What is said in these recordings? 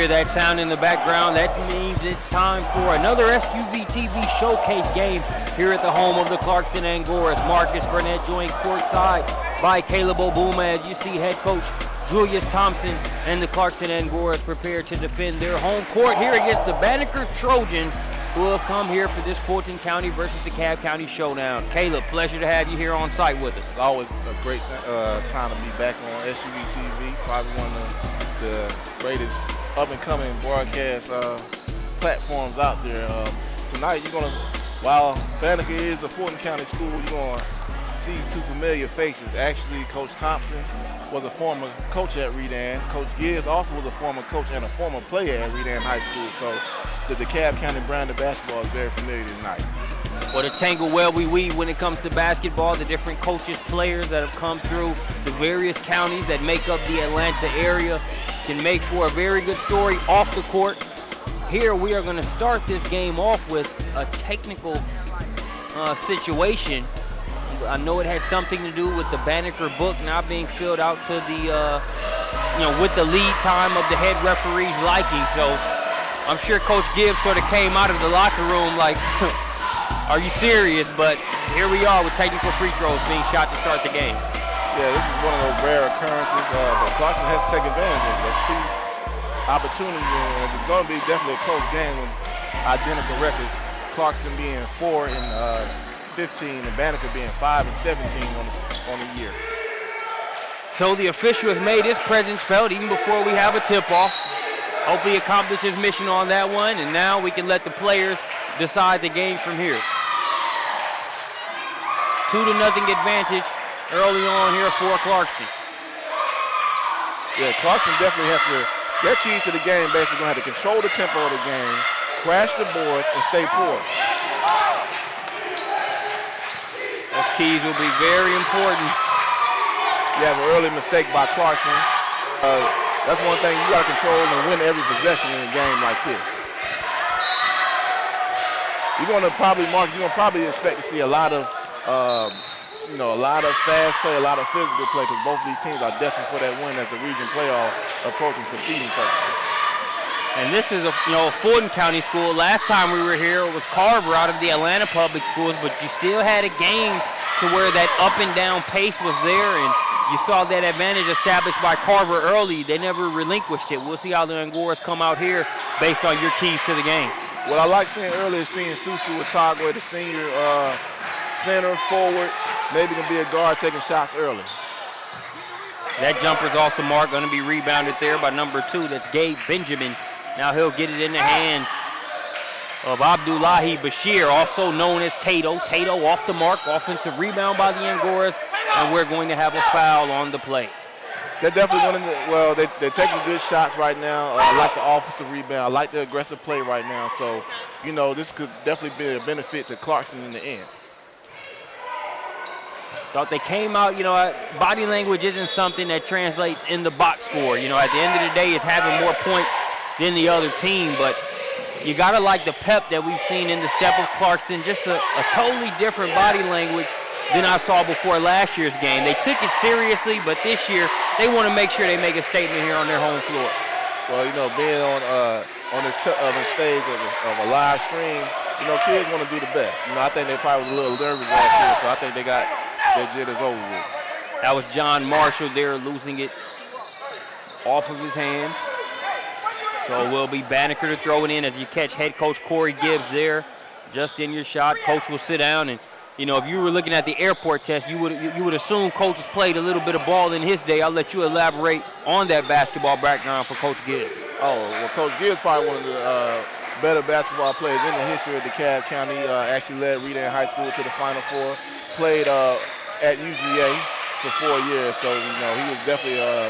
hear that sound in the background, that means it's time for another SUVtv showcase game here at the home of the Clarkston Angoras. Marcus Burnett joined courtside by Caleb Obuma as you see head coach Julius Thompson and the Clarkston Angoras prepare to defend their home court here against the Banneker Trojans, who have come here for this Fulton County versus DeKalb County showdown. Caleb, pleasure to have you here on site with us. It's always a great time to be back on SUVtv, probably one of the greatest up-and-coming broadcast platforms out there. Tonight, you're going to, while Banneker is a Fulton County school, you're going to see two familiar faces. Actually, Coach Thompson was a former coach at Redan. Coach Gibbs also was a former coach and a former player at Redan High School. So the DeKalb County brand of basketball is very familiar tonight. Well, the tangle well we weave when it comes to basketball, the different coaches, players that have come through the various counties that make up the Atlanta area can make for a very good story off the court. Here we are going to start this game off with a technical situation. I know it has something to do with the Banneker book now being filled out to the, with the lead time of the head referee's liking. So I'm sure Coach Gibbs sort of came out of the locker room like, are you serious? But here we are with technical free throws being shot to start the game. Yeah, this is one of those rare occurrences, but Clarkson has to take advantage of it. There's two opportunities, and it's going to be definitely a close game with identical records. Clarkston being 4 and 15 and Banneker being 5 and 17 on the year. So the official has made his presence felt even before we have a tip-off. Hopefully accomplish his mission on that one, and now we can let the players decide the game from here. 2-0 advantage early on here for Clarkston. Yeah, Clarkson definitely has to, their keys to the game basically going to have to control the tempo of the game, crash the boards, and stay porous. Those keys will be very important. You have an early mistake by Clarkson. That's one thing you got to control and win every possession in a game like this. You're going to probably expect to see a lot of, a lot of fast play, a lot of physical play, because both of these teams are desperate for that win as the region playoffs approaching for seeding purposes. And this is a Fulton County school. Last time we were here, it was Carver out of the Atlanta Public Schools, but you still had a game to where that up and down pace was there, and you saw that advantage established by Carver early. They never relinquished it. We'll see how the Angoras come out here based on your keys to the game. What I like seeing earlier is seeing Susu Watagwe, the senior center forward, maybe going to be a guard taking shots early. That jumper's off the mark, going to be rebounded there by number 2. That's Gabe Benjamin. Now he'll get it in the hands of Abdullahi Bashir, also known as Tato. Tato off the mark, offensive rebound by the Angoras, and we're going to have a foul on the play. They're definitely they're taking good shots right now. I like the offensive rebound. I like the aggressive play right now. So, this could definitely be a benefit to Clarkson in the end. Thought they came out, body language isn't something that translates in the box score. At the end of the day, it's having more points than the other team, but you gotta like the pep that we've seen in the step of Clarkson, just a totally different body language than I saw before last year's game. They took it seriously, but this year they want to make sure they make a statement here on their home floor. Well, being on this stage of a live stream, kids want to do the best. I think they probably was a little nervous last year, so I think they got their jitters over with. That was John Marshall there losing it off of his hands. So it will be Banneker to throw it in as you catch head coach Corey Gibbs there just in your shot. Coach will sit down, and if you were looking at the airport test, you would assume coach has played a little bit of ball in his day. I'll let you elaborate on that basketball background for Coach Gibbs. Oh, well, Coach Gibbs probably one of the better basketball players in the history of DeKalb County. Actually led Redan High School to the Final Four. Played at UGA for 4 years, so he was definitely a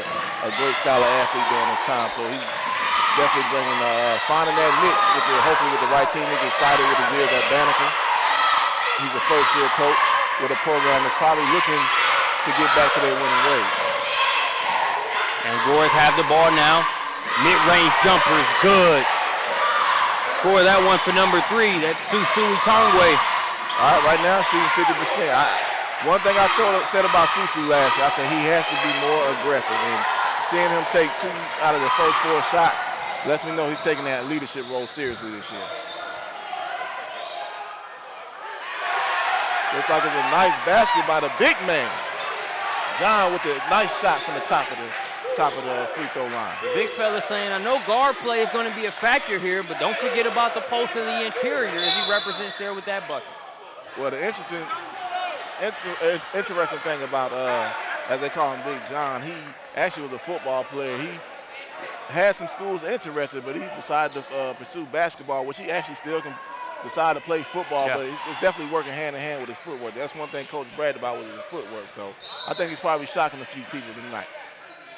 great scholar athlete during his time. So he definitely finding that niche hopefully with the right team. He's excited with his years at Banneker. He's a first-year coach with a program that's probably looking to get back to their winning ways. Angoras have the ball now. Mid-range jumper is good. Score that one for number 3. That's Susu Tongwe. All right, right now shooting 50%. One thing I said about Susu last year, I said he has to be more aggressive. And seeing him take 2 out of the first 4 shots, lets me know he's taking that leadership role seriously this year. Looks like it's a nice basket by the big man. John with a nice shot from the top of the free throw line. The big fella saying, I know guard play is going to be a factor here, but don't forget about the post in the interior as he represents there with that bucket. Well, the interesting thing about, as they call him Big John, he actually was a football player. He had some schools interested, but he decided to pursue basketball, which he actually still can decide to play football, but it's definitely working hand in hand with his footwork. That's one thing Coach bragged about with his footwork. So I think he's probably shocking a few people tonight.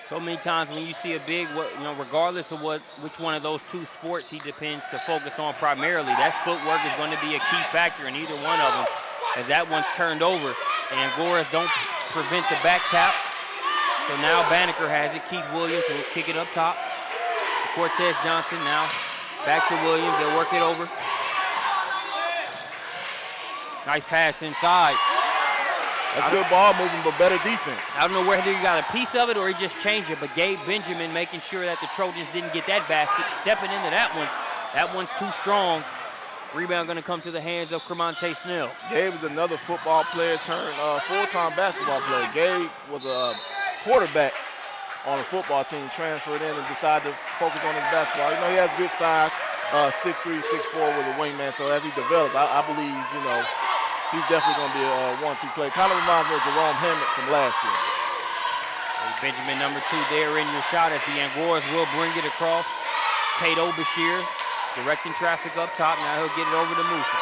So many times when you see a big, regardless of which one of those two sports he depends to focus on primarily, that footwork is going to be a key factor in either one of them, as that one's turned over. And Goris don't prevent the back tap. So now Banneker has it. Keith Williams will kick it up top. Cortez Johnson now back to Williams. They'll work it over. Nice pass inside. That's good ball moving, but better defense. I don't know whether he got a piece of it or he just changed it, but Gabe Benjamin making sure that the Trojans didn't get that basket, stepping into that one. That one's too strong. Rebound going to come to the hands of Cremonte Snell. Gabe is another football player turned full-time basketball player. Gabe was a quarterback on a football team, transferred in and decided to focus on his basketball. He has good size, 6'3", 6'4" with a wingman, so as he develops, I believe, he's definitely going to be a 1-2 player. Kind of reminds me of Jerome Hammond from last year. Benjamin number 2 there in your shot as the Angoras will bring it across. Tate Obashir directing traffic up top. Now he'll get it over to Musa.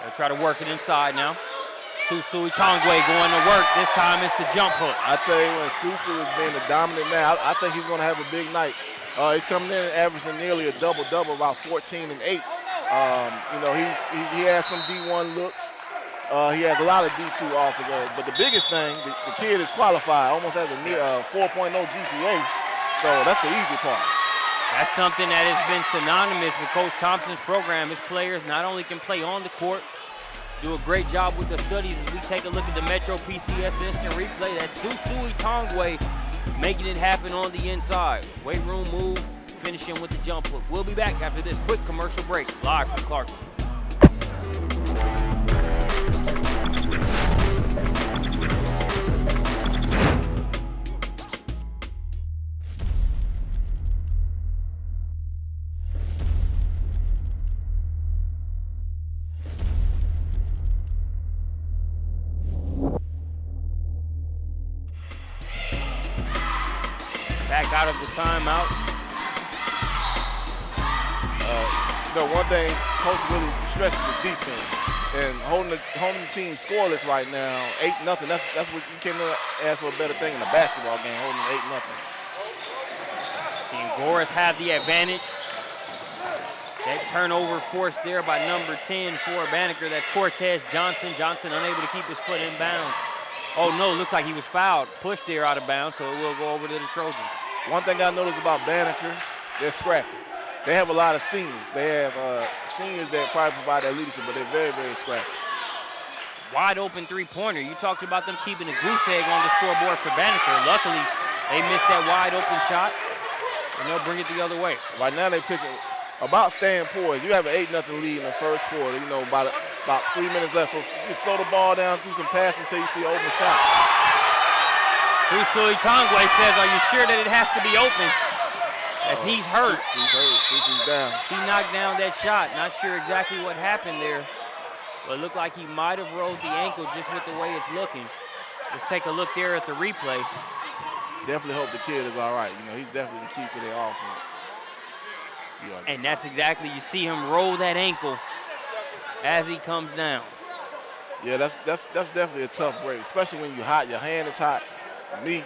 They'll try to work it inside now. Susu Tongwe going to work. This time it's the jump hook. I tell you what, Susu is being the dominant man. I think he's going to have a big night. He's coming in and averaging nearly a double-double, about 14 and 8. He has some D1 looks. He has a lot of D2 offers. But the biggest thing, the kid is qualified, almost has a near 4.0 GPA. So that's the easy part. That's something that has been synonymous with Coach Thompson's program. His players not only can play on the court, do a great job with the studies as we take a look at the Metro PCS instant replay. That's Susu Tongwe making it happen on the inside. Weight room move, finishing with the jump hook. We'll be back after this quick commercial break, live from Clarkson. Back out of the timeout. One thing Coach really stresses the defense and holding the team scoreless right now, 8-0. That's what you can't ask for a better thing in a basketball game, holding 8-0. The Angoras have the advantage. That turnover forced there by number 10 for Banneker. That's Cortez Johnson. Johnson unable to keep his foot in bounds. Oh no, looks like he was fouled. Pushed there out of bounds, so it will go over to the Trojans. One thing I noticed about Banneker, they're scrappy. They have a lot of seniors. They have seniors that probably provide that leadership, but they're very, very scrappy. Wide open three-pointer. You talked about them keeping a goose egg on the scoreboard for Banneker. Luckily, they missed that wide open shot, and they'll bring it the other way. Right now they're picking about staying poised. You have an 8-0 lead in the first quarter, about 3 minutes left. So you can slow the ball down, do some passing until you see an open shot. Susu Tongwe says, are you sure that it has to be open? As he's hurt. He's down. He knocked down that shot. Not sure exactly what happened there. But it looked like he might have rolled the ankle just with the way it's looking. Let's take a look there at the replay. Definitely hope the kid is all right. He's definitely the key to their offense. And that's exactly, you see him roll that ankle as he comes down. Yeah, that's definitely a tough break, especially when you're hot. Your hand is hot. Me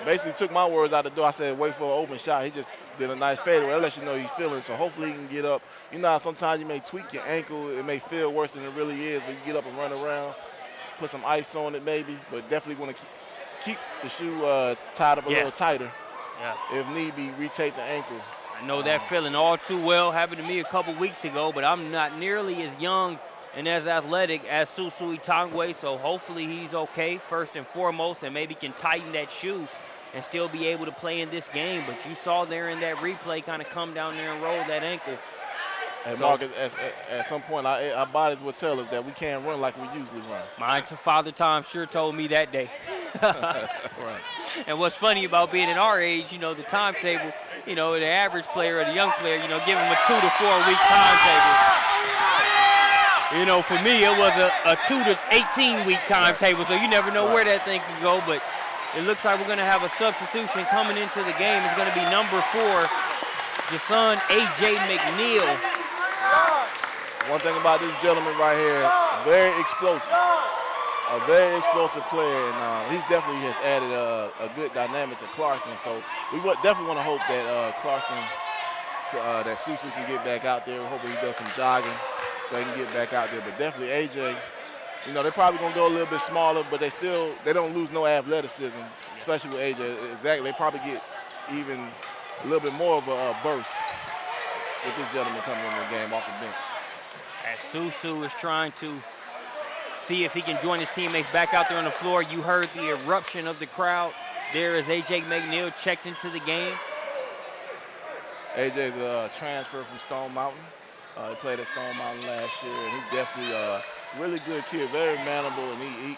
basically took my words out the door. I said, wait for an open shot. He just did a nice fadeaway. That lets you know he's feeling. So hopefully he can get up. How sometimes you may tweak your ankle. It may feel worse than it really is, but you get up and run around, put some ice on it maybe, but definitely want to keep the shoe tied up a little tighter. Yeah. If need be, retape the ankle. I know that feeling all too well. Happened to me a couple weeks ago, but I'm not nearly as young and as athletic as Susu Tongwe, so hopefully he's okay first and foremost and maybe can tighten that shoe and still be able to play in this game. But you saw there in that replay kind of come down there and roll that ankle. And Marcus, at some point, our bodies will tell us that we can't run like we usually run. My father Tom sure told me that day. Right. And what's funny about being at our age, you know, the timetable, you know, the average player or the young player, you know, give them a 2 to 4 week timetable. You know, for me, it was a 2 to 18 week timetable, so you never know where that thing can go. But it looks like we're going to have a substitution coming into the game. It's going to be number 4, Jason A.J. McNeil. One thing about this gentleman right here, very explosive. A very explosive player, and he's definitely has added a good dynamic to Clarkson. So we definitely want to hope that Clarkson, that Susu can get back out there. Hopefully he does some jogging so he can get back out there. But definitely AJ, you know, they're probably going to go a little bit smaller, but they don't lose no athleticism, especially with AJ. Exactly, they probably get even a little bit more of a burst with this gentleman coming in the game off the bench. As Susu is trying to see if he can join his teammates back out there on the floor. You heard the eruption of the crowd. There is A.J. McNeil checked into the game. A.J.'s a transfer from Stone Mountain. He played at Stone Mountain last year, and he's definitely a really good kid, very manable, and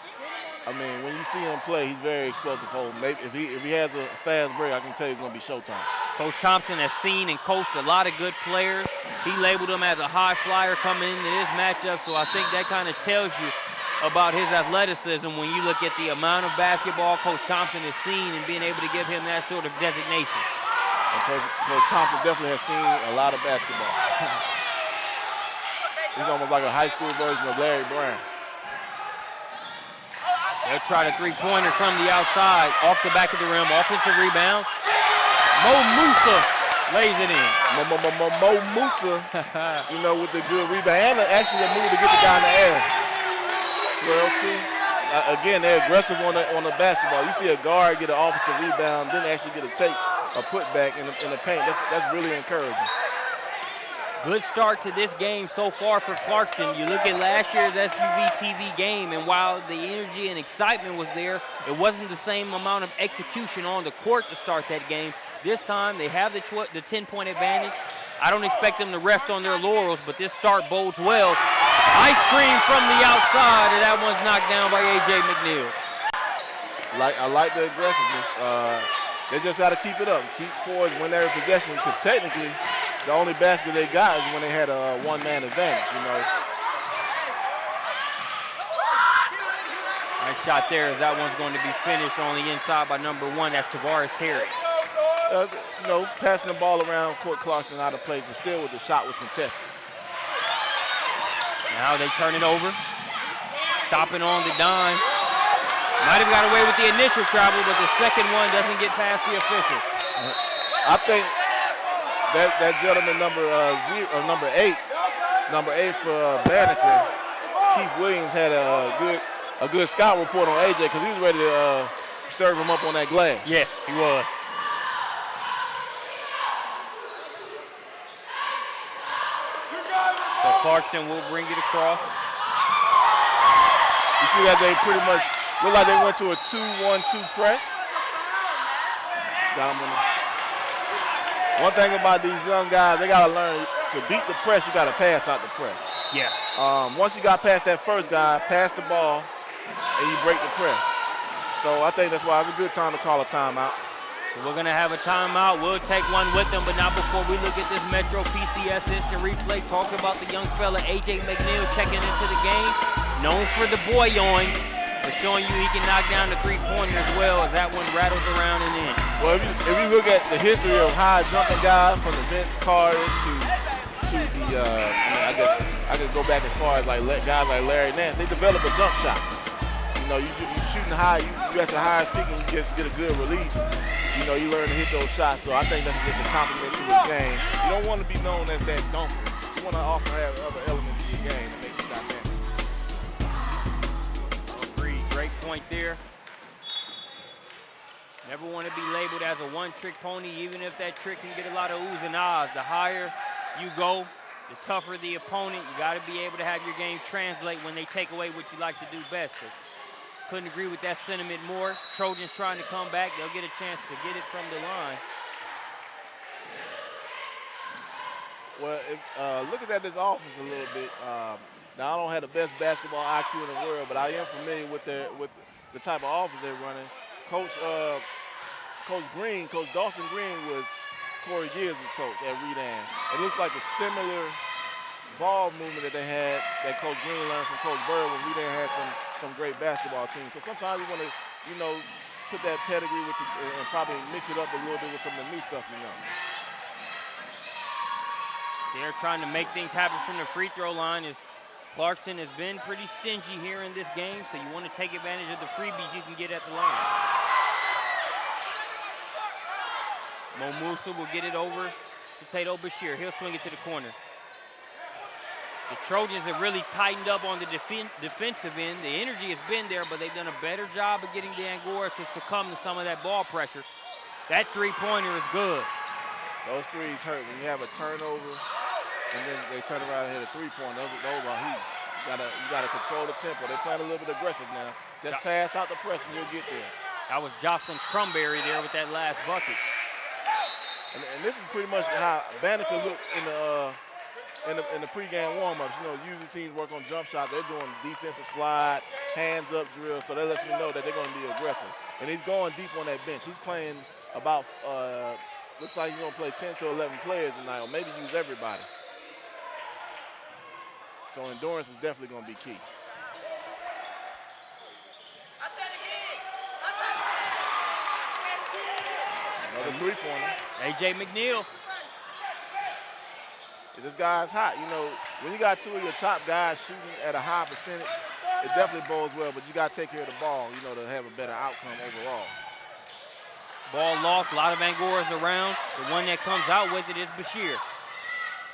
I mean, when you see him play, he's very explosive. Maybe if he has a fast break, I can tell you it's going to be showtime. Coach Thompson has seen and coached a lot of good players. He labeled him as a high flyer coming into this matchup, so I think that kind of tells you about his athleticism when you look at the amount of basketball Coach Thompson has seen and being able to give him that sort of designation. And Coach Thompson definitely has seen a lot of basketball. He's almost like a high school version of Larry Brown. They'll try the three-pointer from the outside, off the back of the rim, offensive rebound. Mo Musa lays it in. Mo Musa, you know, with the good rebound, and actually a move to get the guy in the air. 12-2. Again, they're aggressive on the basketball. You see a guard get an offensive rebound, then actually get a putback in the paint. That's really encouraging. Good start to this game so far for Clarkson. You look at last year's SUVtv game, and while the energy and excitement was there, it wasn't the same amount of execution on the court to start that game. This time, they have the 10-point advantage. I don't expect them to rest on their laurels, but this start bodes well. Ice cream from the outside, and that one's knocked down by A.J. McNeil. I like the aggressiveness. They just got to keep it up, keep poised when they're in possession, because technically, the only basket they got is when they had a one-man advantage, you know. Nice shot there, as that one's going to be finished on the inside by number 1. That's Tavares Terry. You know, passing the ball around Court Clarkson out of place, but still the shot was contested. Now they turn it over. Stopping on the dime. Might have got away with the initial travel, but the second one doesn't get past the official. I think that gentleman number 8 for Banneker, Keith Williams, had a good scout report on AJ because he was ready to serve him up on that glass. Yeah, he was. So Clarkson will bring it across. You see that they pretty much look like they went to a 2-1-2 press. Got him on the. One thing about these young guys, they got to learn to beat the press, you got to pass out the press. Yeah. Once you got past that first guy, pass the ball, and you break the press. So I think that's why it's a good time to call a timeout. So we're going to have a timeout. We'll take one with them, but not before we look at this Metro PCS instant replay. Talk about the young fella, A.J. McNeil, checking into the game. Known for the boy-oings, but showing you he can knock down the three-pointer as well as that one rattles around and in. Well, if you look at the history of high-jumping guys, from the Vince Carters to the, I guess I could go back as far as like guys like Larry Nance, they develop a jump shot. You know, you're shooting high, you at the highest peak and you just get a good release. You know, you learn to hit those shots, so I think that's just a compliment to the game. You don't want to be known as that dunker. You want to also have other elements in your game that make you dynamic. Agreed. Great point there. Never want to be labeled as a one-trick pony, even if that trick can get a lot of oohs and ahs. The higher you go, the tougher the opponent. You got to be able to have your game translate when they take away what you like to do best. So Couldn't agree with that sentiment more. Trojans trying to come back. They'll get a chance to get it from the line. Well, looking at this offense a little bit, now I don't have the best basketball IQ in the world, but I am familiar with the type of offense they're running. Coach Dawson Green was Corey Gibbs' coach at Redan. It looks like a similar ball movement that they had that Coach Green learned from Coach Bird when Redan had some great basketball teams. So sometimes you want to, put that pedigree with and probably mix it up a little bit with some of the new stuff, They're trying to make things happen from the free throw line as Clarkson has been pretty stingy here in this game, so you want to take advantage of the freebies you can get at the line. Mo Musa will get it over to Tato Bashir. He'll swing it to the corner. The Trojans have really tightened up on the defensive end. The energy has been there, but they've done a better job of getting the Angoras to succumb to some of that ball pressure. That three-pointer is good. Those threes hurt when you have a turnover and then they turn around and hit a three-pointer. Those are huge. You gotta control the tempo. They're playing a little bit aggressive now. Just pass out the press and you'll get there. That was Jocelyn Crumberry there with that last bucket. And this is pretty much how Banneker looked in the pregame warm-ups. Usually teams work on jump shots. They're doing defensive slides, hands-up drills, so that lets me know that they're going to be aggressive. And he's going deep on that bench. He's playing about, looks like he's going to play 10 to 11 players tonight, or maybe use everybody. So endurance is definitely going to be key. Another three-pointer. A.J. McNeil. This guy's hot. When you got two of your top guys shooting at a high percentage, it definitely bodes well, but you got to take care of the ball, to have a better outcome overall. Ball lost, a lot of Angoras around. The one that comes out with it is Bashir.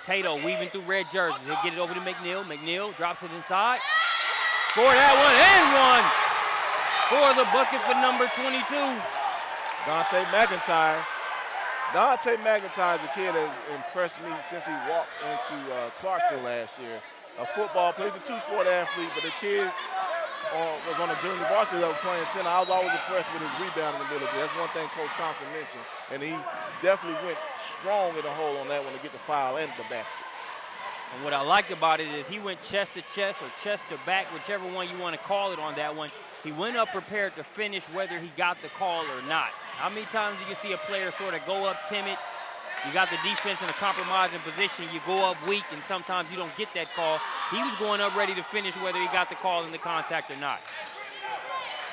Tato weaving through red jerseys. He'll get it over to McNeil. McNeil drops it inside. Score that one and one. For the bucket for number 22. Dante McIntyre is a kid that impressed me since he walked into Clarkston last year. A football player, he's a two-sport athlete, but the kid was on the junior varsity level playing center. I was always impressed with his rebounding ability. That's one thing Coach Thompson mentioned. And he definitely went strong in the hole on that one to get the foul and the basket. And what I liked about it is he went chest to chest or chest to back, whichever one you want to call it on that one. He went up prepared to finish whether he got the call or not. How many times you can see a player sort of go up timid, you got the defense in a compromising position, you go up weak, and sometimes you don't get that call. He was going up ready to finish whether he got the call in the contact or not.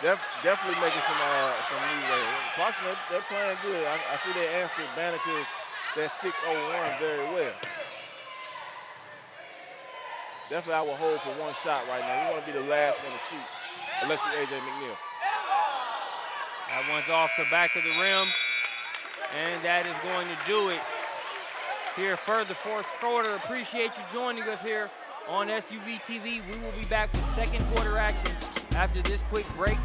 Definitely making some leeway. Clarkson, they're playing good. I see they answered Banneker's that 6-0-1 very well. Definitely I will hold for one shot right now. You want to be the last one to shoot, unless you're A.J. McNeil. That one's off the back of the rim, and that is going to do it here for the fourth quarter. Appreciate you joining us here on SUVtv. We will be back with second quarter action after this quick break.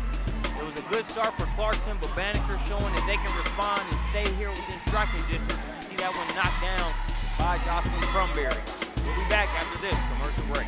It was a good start for Clarkson, but Banneker showing that they can respond and stay here within striking distance. You see that one knocked down by Jocelyn Crumberry. We'll be back after this commercial break.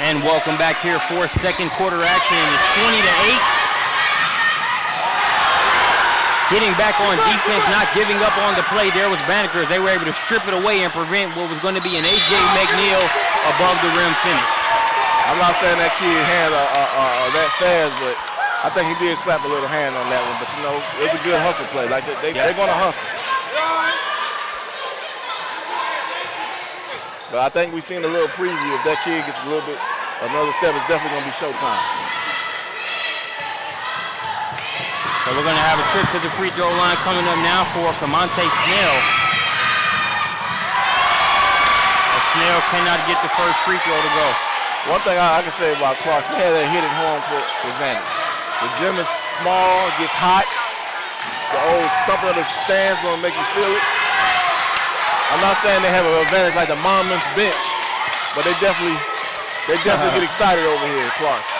And welcome back here for second quarter action. It's 20-8. Getting back on defense, not giving up on the play. There was Banneker. They were able to strip it away and prevent what was going to be an A.J. McNeil above the rim finish. I'm not saying that kid hands are that fast, but I think he did slap a little hand on that one. But, it was a good hustle play. Like they're going to hustle. But I think we've seen a little preview. If that kid gets a little bit, another step, it's definitely going to be showtime. So we're going to have a trip to the free throw line coming up now for McNeil. Snell cannot get the first free throw to go. One thing I can say about Clarkson, they had that hitting home court advantage. The gym is small, it gets hot. The old stumping of the stands going to make you feel it. I'm not saying they have an advantage like the Monmouth bench, but they definitely get excited over here at Clarkston.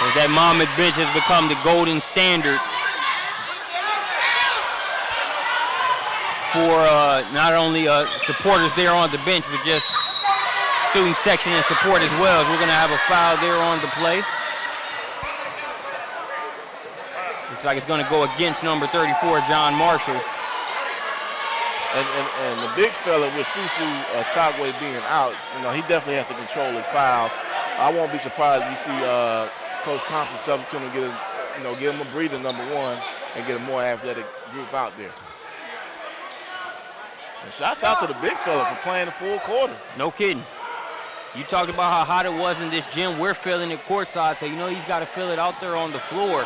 As that Monmouth bench has become the golden standard for not only supporters there on the bench, but just student section and support as well. As we're going to have a foul there on the play. Looks like it's going to go against number 34, John Marshall. And the big fella with Susu Tagwe being out, he definitely has to control his fouls. I won't be surprised if you see Coach Thompson substitute him and give him a breather, number one, and get a more athletic group out there. And shouts out to the big fella for playing the full quarter. No kidding. You talked about how hot it was in this gym. We're feeling it courtside, so he's got to feel it out there on the floor.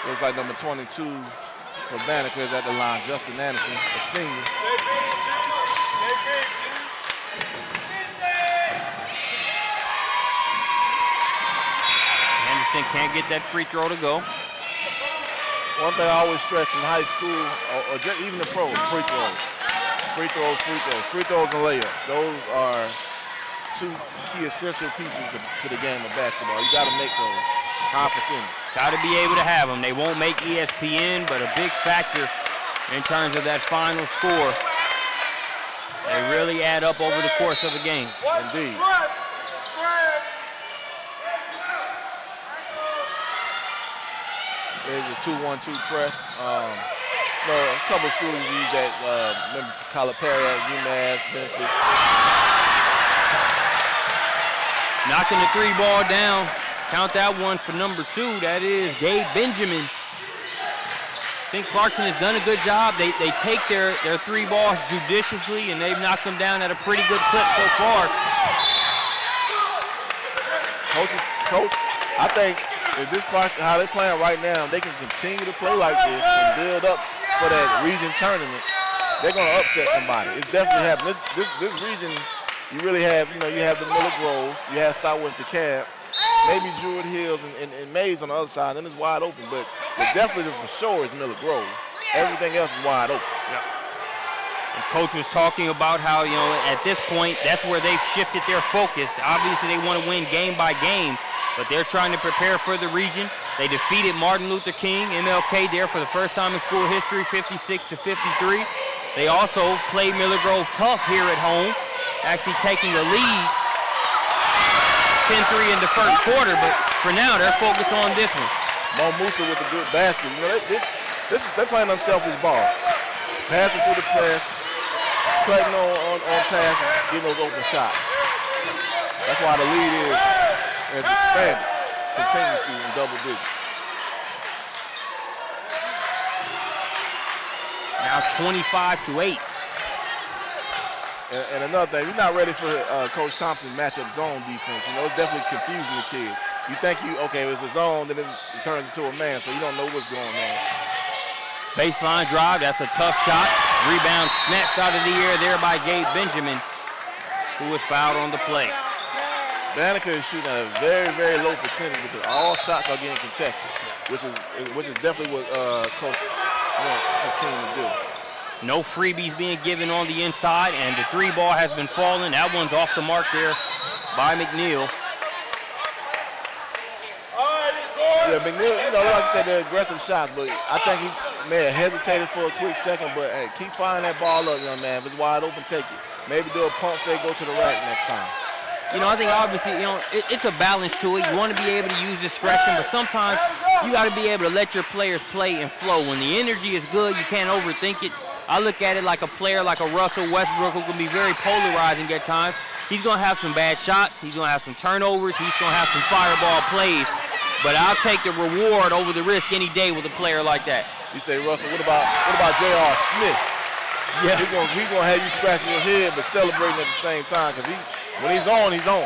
Looks like number 22 for Banneker is at the line. Justin Anderson, a senior. Anderson can't get that free throw to go. One thing I always stress in high school, or just even the pros, free throws. Free throws, free throws. Free throws and layups. Those are two key essential pieces to the game of basketball. You got to make those. High percentage. Got to be able to have them. They won't make ESPN, but a big factor in terms of that final score. They really add up over the course of a game. Indeed. There's a 2-1-2 press. A couple of schools use that. Remember Calipari, UMass, Memphis. Knocking the three ball down. Count that one for number 2. That is Gabe Benjamin. I think Clarkson has done a good job. They take their three balls judiciously, and they've knocked them down at a pretty good clip so far. Coach, I think if this Clarkson, how they're playing right now, they can continue to play like this and build up for that region tournament. They're going to upset somebody. It's definitely happening. This region, you really have, you have the Miller Groves, you have Southwest DeKalb, maybe Druid Hills and Mays on the other side, and it's wide open. But definitely for sure is Miller Grove. Everything else is wide open. Yeah. And Coach was talking about how, at this point, that's where they've shifted their focus. Obviously, they want to win game by game, but they're trying to prepare for the region. They defeated Martin Luther King, MLK there for the first time in school history, 56-53. They also played Miller Grove tough here at home, actually taking the lead 10-3 in the first quarter, but for now, they're focused on this one. Mo Musa with the good basket. They're playing unselfish ball. Passing through the press, cutting on passes, getting those open shots. That's why the lead is expanded continuously in double digits. Now 25-8. And another thing, you're not ready for Coach Thompson's matchup zone defense. It's definitely confusing the kids. You think it's a zone, then it turns into a man, so you don't know what's going on. Baseline drive, that's a tough shot. Rebound snatched out of the air there by Gabe Benjamin, who was fouled on the play. Banneker is shooting at a very, very low percentage because all shots are getting contested, which is definitely what Coach wants his team to do. No freebies being given on the inside, and the three ball has been falling. That one's off the mark there by McNeil. Yeah, McNeil, like I said, they're aggressive shots, but I think he may have hesitated for a quick second, but hey, keep firing that ball up, young man. If it's wide open, take it. Maybe do a pump fake, go to the rack next time. I think obviously, it's a balance to it. You want to be able to use discretion, but sometimes you got to be able to let your players play and flow. When the energy is good, you can't overthink it. I look at it like a player like a Russell Westbrook who can be very polarizing at times. He's going to have some bad shots. He's going to have some turnovers. He's going to have some fireball plays. But I'll take the reward over the risk any day with a player like that. You say, Russell, what about J.R. Smith? Yeah. He's gonna have you scratching your head but celebrating at the same time because when he's on, he's on.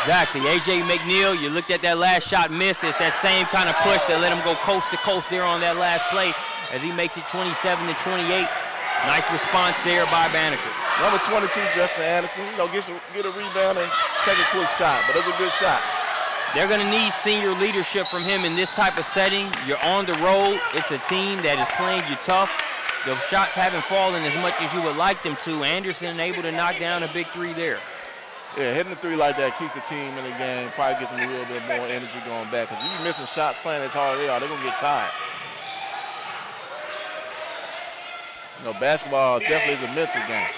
Exactly. A.J. McNeil, you looked at that last shot miss. It's that same kind of push that let him go coast to coast there on that last play as he makes it 27-28. Nice response there by Banneker. Number 22, Justin Anderson, get a rebound and take a quick shot, but it's a good shot. They're going to need senior leadership from him in this type of setting. You're on the road. It's a team that is playing you tough. The shots haven't fallen as much as you would like them to. Anderson able to knock down a big three there. Yeah, hitting the three like that keeps the team in the game, probably gets them a little bit more energy going back. Because you missing shots playing as hard as they are, they're going to get tired. You know, basketball definitely is a mental game.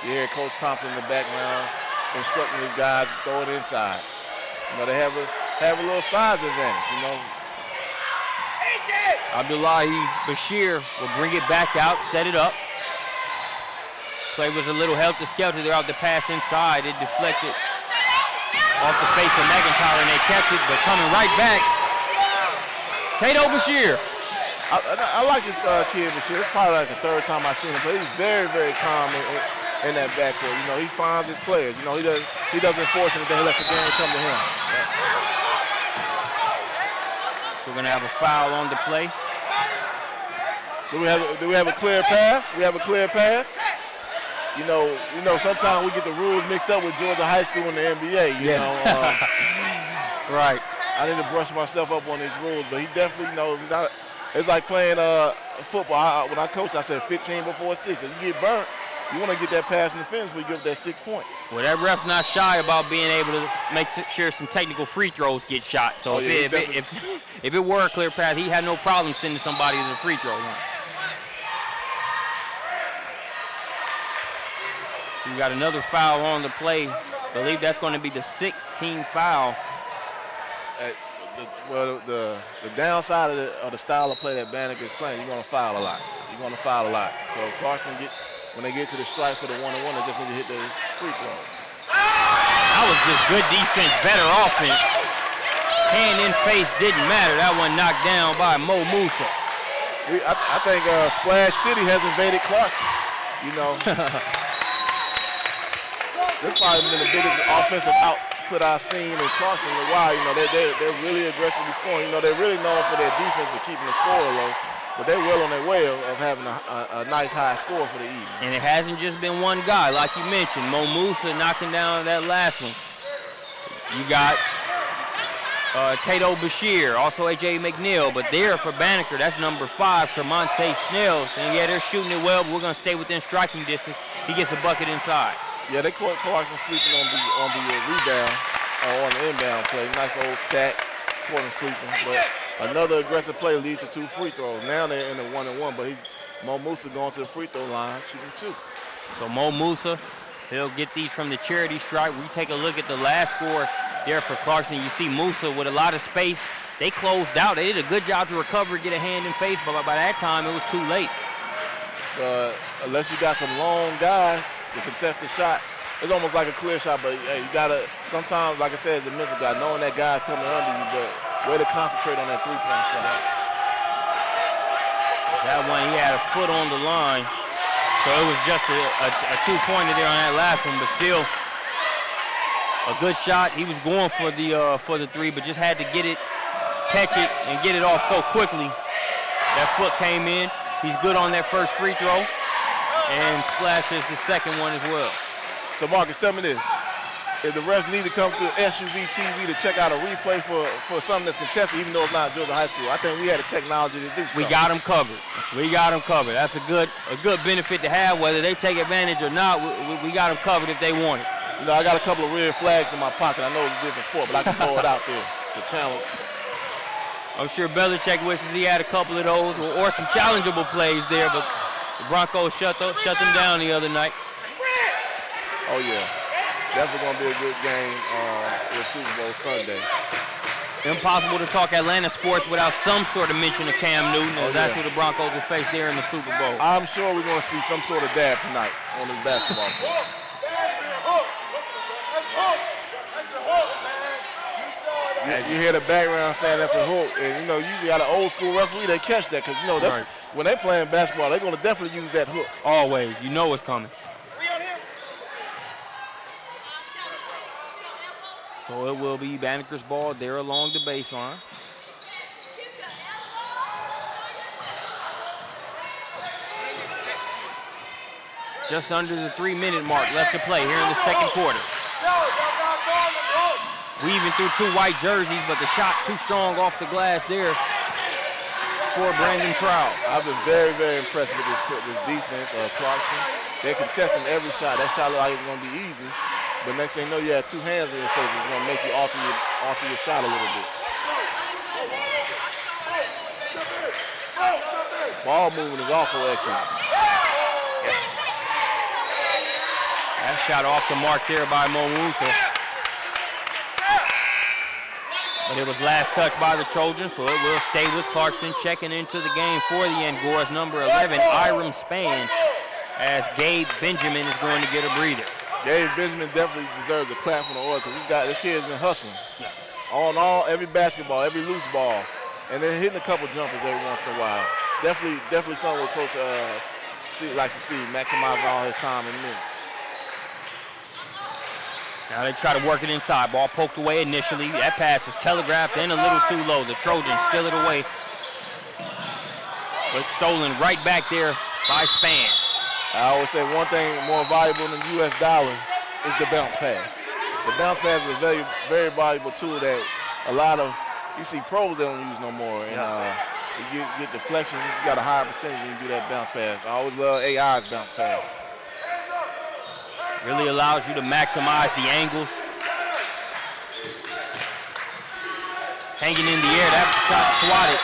You hear Coach Thompson in the background instructing his guys to throw it inside. You know, they have a little size advantage, you know. Abdullahi Bashir will bring it back out, set it up. Play was a little helter-skelter there off the pass inside. It deflected off the face of McIntyre, and they kept it, but coming right back, Tato Bashir. I like this kid Bashir. It's probably like the third time I've seen him play. He's very, very calm in that backcourt. You know, he finds his players. You know, he doesn't force anything. He lets the game come to him. So we're gonna have a foul on the play. Do we have a clear path? We have a clear path. You know, sometimes we get the rules mixed up with Georgia high school and the NBA. You know, right. I need to brush myself up on these rules, but he definitely knows. It's like playing football. When I coached, I said 15 before 6. If you get burnt, you want to get that pass in the finish, but you give that 6 points. Well, that ref's not shy about being able to make sure some technical free throws get shot. So if it were a clear path, he had no problem sending somebody to the free throw line. So you got another foul on the play. I believe that's going to be the 16th foul. The downside of the style of play that Banneker is playing, you're going to foul a lot. So Clarkson, when they get to the strike for the one-on-one, they just need to hit those free throws. That was just good defense, better offense. Hand in face didn't matter. That one knocked down by Mo Musa. I think Splash City has invaded Clarkson. You know. This probably been the biggest offensive output I've seen in Clarkson in a while. You know, they're really aggressively scoring. You know, they're really known for their defense and keeping the score low, but they're well on their way of having a nice high score for the evening. And it hasn't just been one guy, like you mentioned. Mo Musa knocking down that last one. You got Tato Bashir, also A.J. McNeil, but there for Banneker, that's number 5, Tremonte Snells. And yeah, they're shooting it well, but we're going to stay within striking distance. He gets a bucket inside. Yeah, they caught Clarkson sleeping on the rebound or on the inbound play. Nice old stack, caught him sleeping. But another aggressive play leads to 2 free throws. Now they're in the 1-on-1, but Mo Musa going to the free throw line, shooting 2. So Mo Musa, he'll get these from the charity stripe. We take a look at the last score there for Clarkson. You see Musa with a lot of space. They closed out. They did a good job to recover, get a hand in face, but by that time it was too late. Unless you got some long guys to contest the shot, it's almost like a clear shot, but hey, you gotta sometimes, like I said, as a mental guy, knowing that guy's coming under you, but way to concentrate on that three-point shot. That one, he had a foot on the line, so it was just a two-pointer there on that last one, but still a good shot. He was going for the three, but just had to get it, catch it, and get it off so quickly. That foot came in. He's good on that first free throw, and splashes the second one as well. So Marcus, tell me this. If the refs need to come through SUVtv to check out a replay for something that's contested, even though it's not Georgia high school, I think we had the technology to do something. We got them covered. That's a good benefit to have, whether they take advantage or not. We got them covered if they want it. You know, I got a couple of red flags in my pocket. I know it's a different sport, but I can throw it out there to challenge. I'm sure Belichick wishes he had a couple of those or some challengeable plays there, but the Broncos shut them down the other night. Oh, yeah. Definitely going to be a good game with Super Bowl Sunday. Impossible to talk Atlanta sports without some sort of mention of Cam Newton, as that's what the Broncos will face there in the Super Bowl. I'm sure we're going to see some sort of dab tonight on this basketball court. You hear the background saying that's a hook, and you know usually got an old school referee they catch that because you know that's when they playing basketball they're gonna definitely use that hook. Always, you know it's coming. So it will be Banneker's ball there along the baseline. Just under the 3-minute mark left to play here in the second quarter. Weaving through two white jerseys, but the shot too strong off the glass there for Brandon Trout. I've been very, very impressed with this defense, Clarkson. They're contesting every shot. That shot looked like it's going to be easy, but next thing you know, you have two hands in your face. It's going to make you alter your shot a little bit. Ball movement is also excellent. That shot off the mark there by Momusa. But it was last touched by the Trojans, so it will stay with Clarkson. Checking into the game for the Angors, number 11, Iram Span, as Gabe Benjamin is going to get a breather. Gabe Benjamin definitely deserves a clap from the order because this kid's been hustling. On every basketball, every loose ball, and then hitting a couple jumpers every once in a while. Definitely something what Coach likes to see, maximizing all his time and minutes. Now they try to work it inside. Ball poked away initially. That pass was telegraphed and a little too low. The Trojans steal it away. But stolen right back there by Span. I always say one thing more valuable than the U.S. dollar is the bounce pass. The bounce pass is a very, very valuable tool that a lot of, you see pros they don't use no more. And you get deflection, you got a higher percentage when you do that bounce pass. I always love AI's bounce pass. Really allows you to maximize the angles. Hanging in the air, that shot swatted.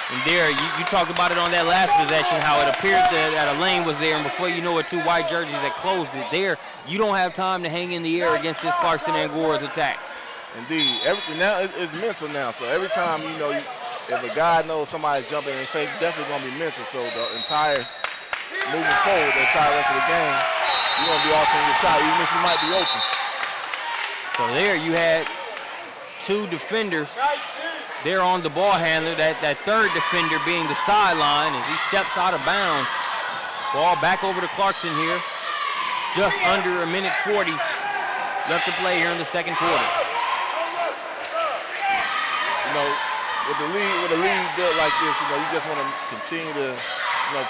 And there, you talked about it on that last possession, how it appeared that a lane was there, and before you know it, two white jerseys that closed it there. You don't have time to hang in the air against this Clarkston Angors attack. Indeed, everything now is mental now. So every time if a guy knows somebody's jumping in their face, it's definitely going to be mental. So the entire moving forward, the entire rest of the game, you're going to be altering your shot, even if you might be open. So there you had two defenders there on the ball handler, that third defender being the sideline as he steps out of bounds. Ball back over to Clarkson here. Just under 1:40 left to play here in the second quarter. With the lead built like this, you just want to continue to,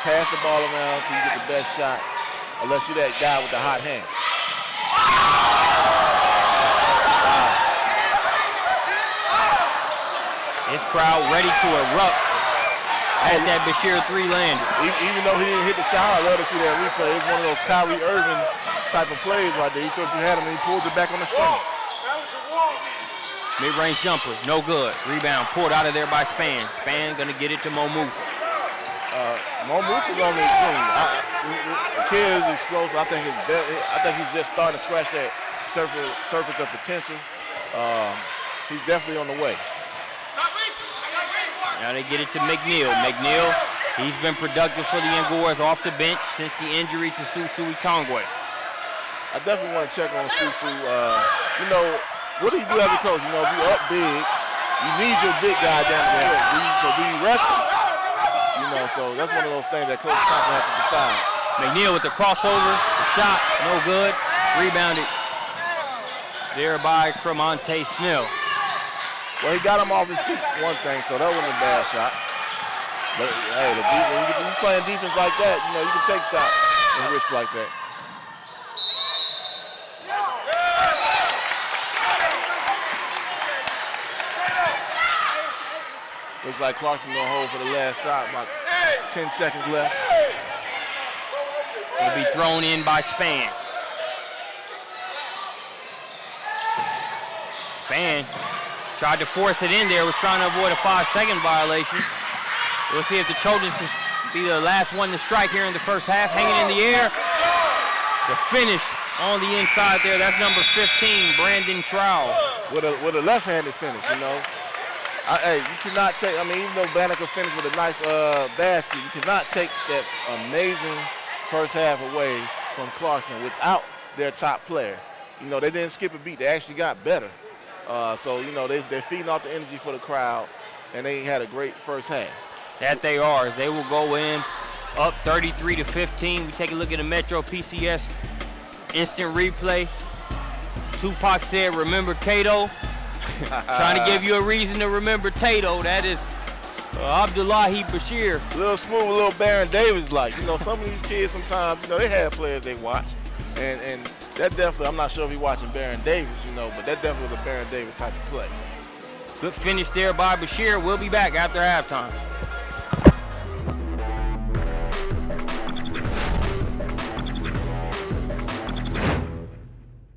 pass the ball around until you get the best shot, unless you're that guy with the hot hand. This crowd ready to erupt at that Bashir 3 landed. Even though he didn't hit the shot, I love to see that replay. It's one of those Kyrie Irving type of plays right there. He thought you had him and he pulls it back on the string. Mid-range jumper, no good. Rebound pulled out of there by Span. Span gonna get it to Momusa. Momusa's on the team. The kid is explosive. I think he's just starting to scratch that surface of potential. He's definitely on the way. Now they get it to McNeil. McNeil, he's been productive for the Angors off the bench since the injury to Susui Tongwe. I definitely want to check on Susu. What do you do as a coach? If you're up big, you need your big guy down there. So do you rest him? So that's one of those things that Coach Thompson has to decide. McNeil with the crossover, the shot, no good. Rebounded there by Cremonte Snell. Well, he got him off his feet, one thing, so that wasn't a bad shot. But hey, when you're playing defense like that, you can take shots and risk like that. Looks like Clarkson gonna hold for the last shot, about 10 seconds left. Will be thrown in by Span. Span tried to force it in there, was trying to avoid a 5-second violation. We'll see if the Trojans can be the last one to strike here in the first half. Hanging in the air. The finish on the inside there, that's number 15, Brandon Trowell. With a left-handed finish, Hey, you cannot take, even though Banneker finished with a nice basket, you cannot take that amazing first half away from Clarkson without their top player. They didn't skip a beat. They actually got better. So, you know, they're feeding off the energy for the crowd, and they had a great first half. That they are, as they will go in up 33-15. We take a look at the Metro PCS instant replay. Tupac said, remember Cato? Trying to give you a reason to remember Tato. That is Abdullahi Bashir. A little smooth, a little Baron Davis like. You know, some of these kids sometimes, you know, they have players they watch. And that definitely, I'm not sure if you're watching Baron Davis, you know, but that definitely was a Baron Davis type of play. Good finish there by Bashir. We'll be back after halftime.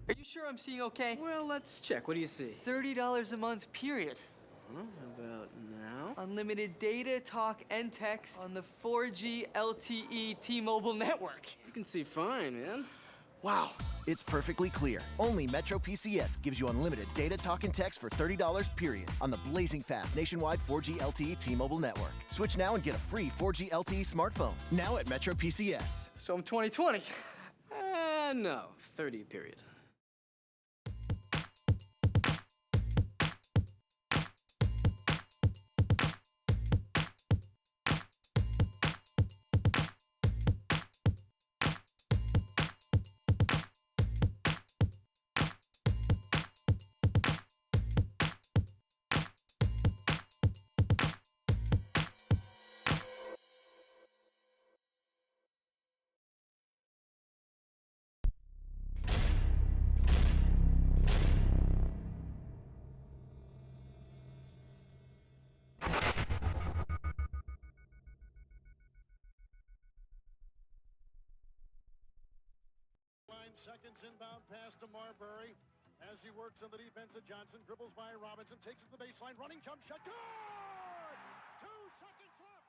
Are you sure I'm seeing okay? Well, let's check. What do you see? $30 a month, period. How about now? Unlimited data, talk, and text on the 4G LTE T-Mobile network. You can see fine, man. Wow. It's perfectly clear. Only Metro PCS gives you unlimited data, talk, and text for $30, period, on the blazing fast nationwide 4G LTE T-Mobile network. Switch now and get a free 4G LTE smartphone. Now at Metro PCS. So I'm 2020. No. 30, period. Seconds inbound pass to Marbury as he works on the defense of Johnson, dribbles by Robinson, takes it to the baseline, running jump shot, good! 2 seconds left.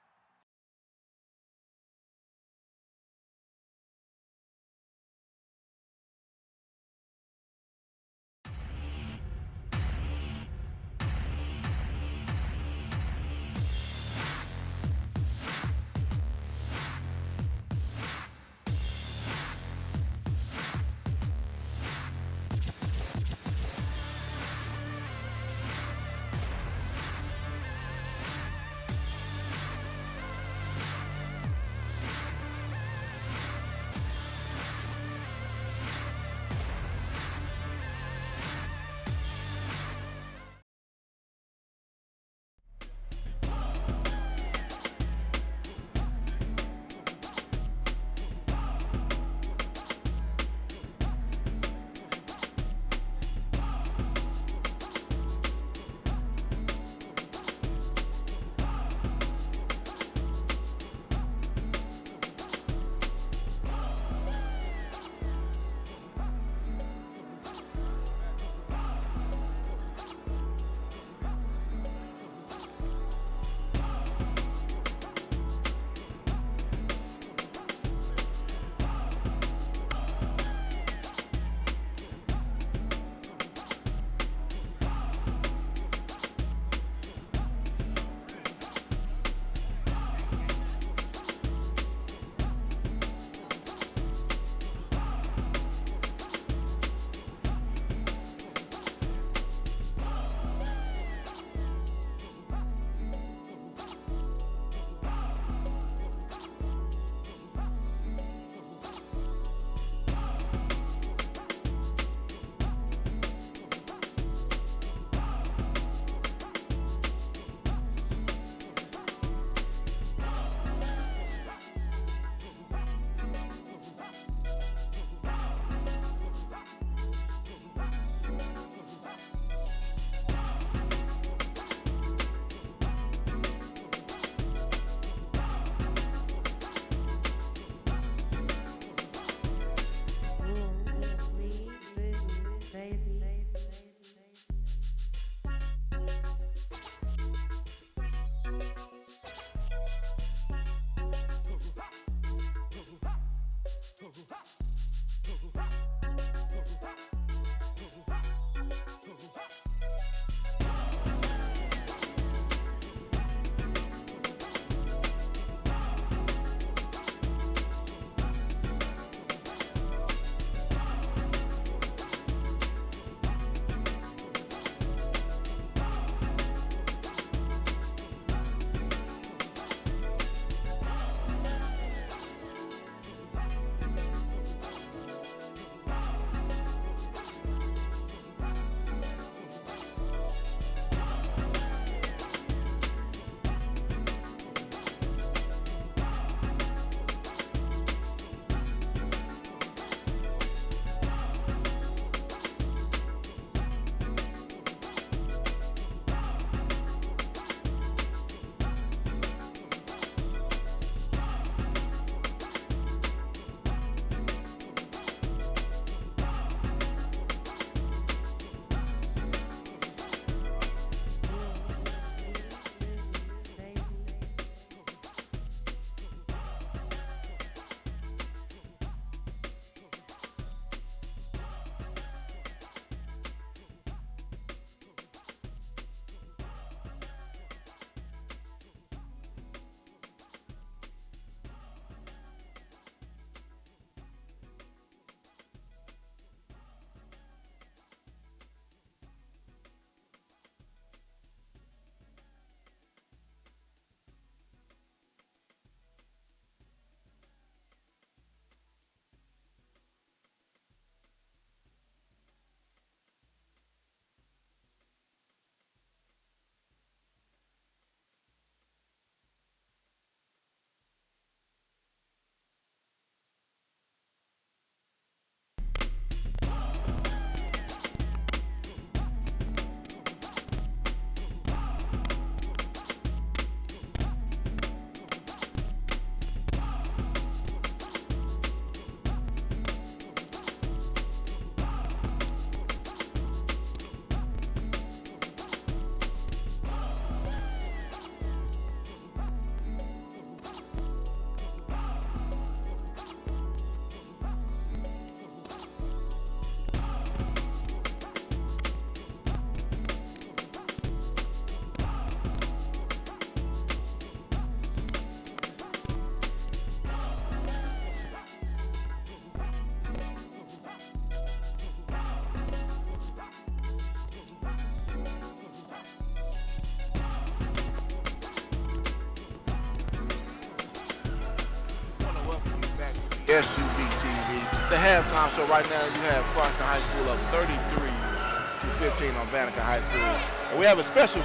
SUVtv. The halftime show right now, you have Clarkston High School up 33-15 on Banneker High School. And we have a special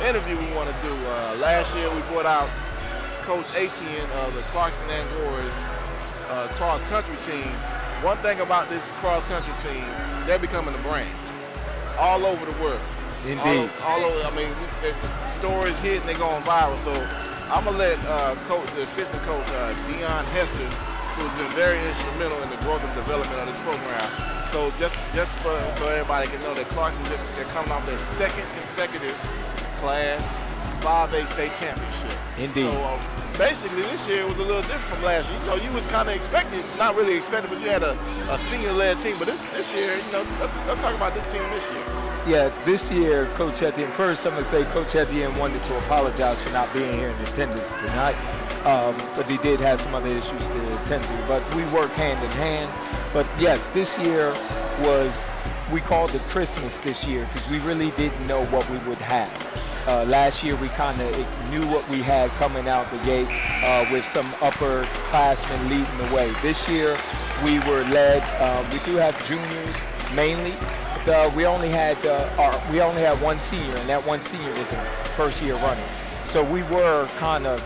interview we want to do. Last year we brought out Coach Etienne of the Clarkson Angora cross-country team. One thing about this cross-country team, they're becoming a brand all over the world. Indeed. All over, I mean, the stories hit and they're going viral. So I'm going to let the assistant coach, Dion Hester, who's been very instrumental in the growth and development of this program. So just so everybody can know that Clarkson, they're coming off their second consecutive Class 5A state championship. Indeed. So basically this year was a little different from last year. You know, you was kind of expected, not really expected, but you had a senior-led team. But this year, you know, let's talk about this team this year. Yeah, this year, Coach Etienne, first I'm going to say Coach Etienne wanted to apologize for not being here in attendance tonight, but he did have some other issues to attend to. But we work hand in hand. But yes, this year we called it Christmas this year because we really didn't know what we would have. Last year we kind of knew what we had coming out the gate with some upperclassmen leading the way. This year we were led, we do have juniors mainly, but we only had one senior, and that one senior was a first year running. So we were kind of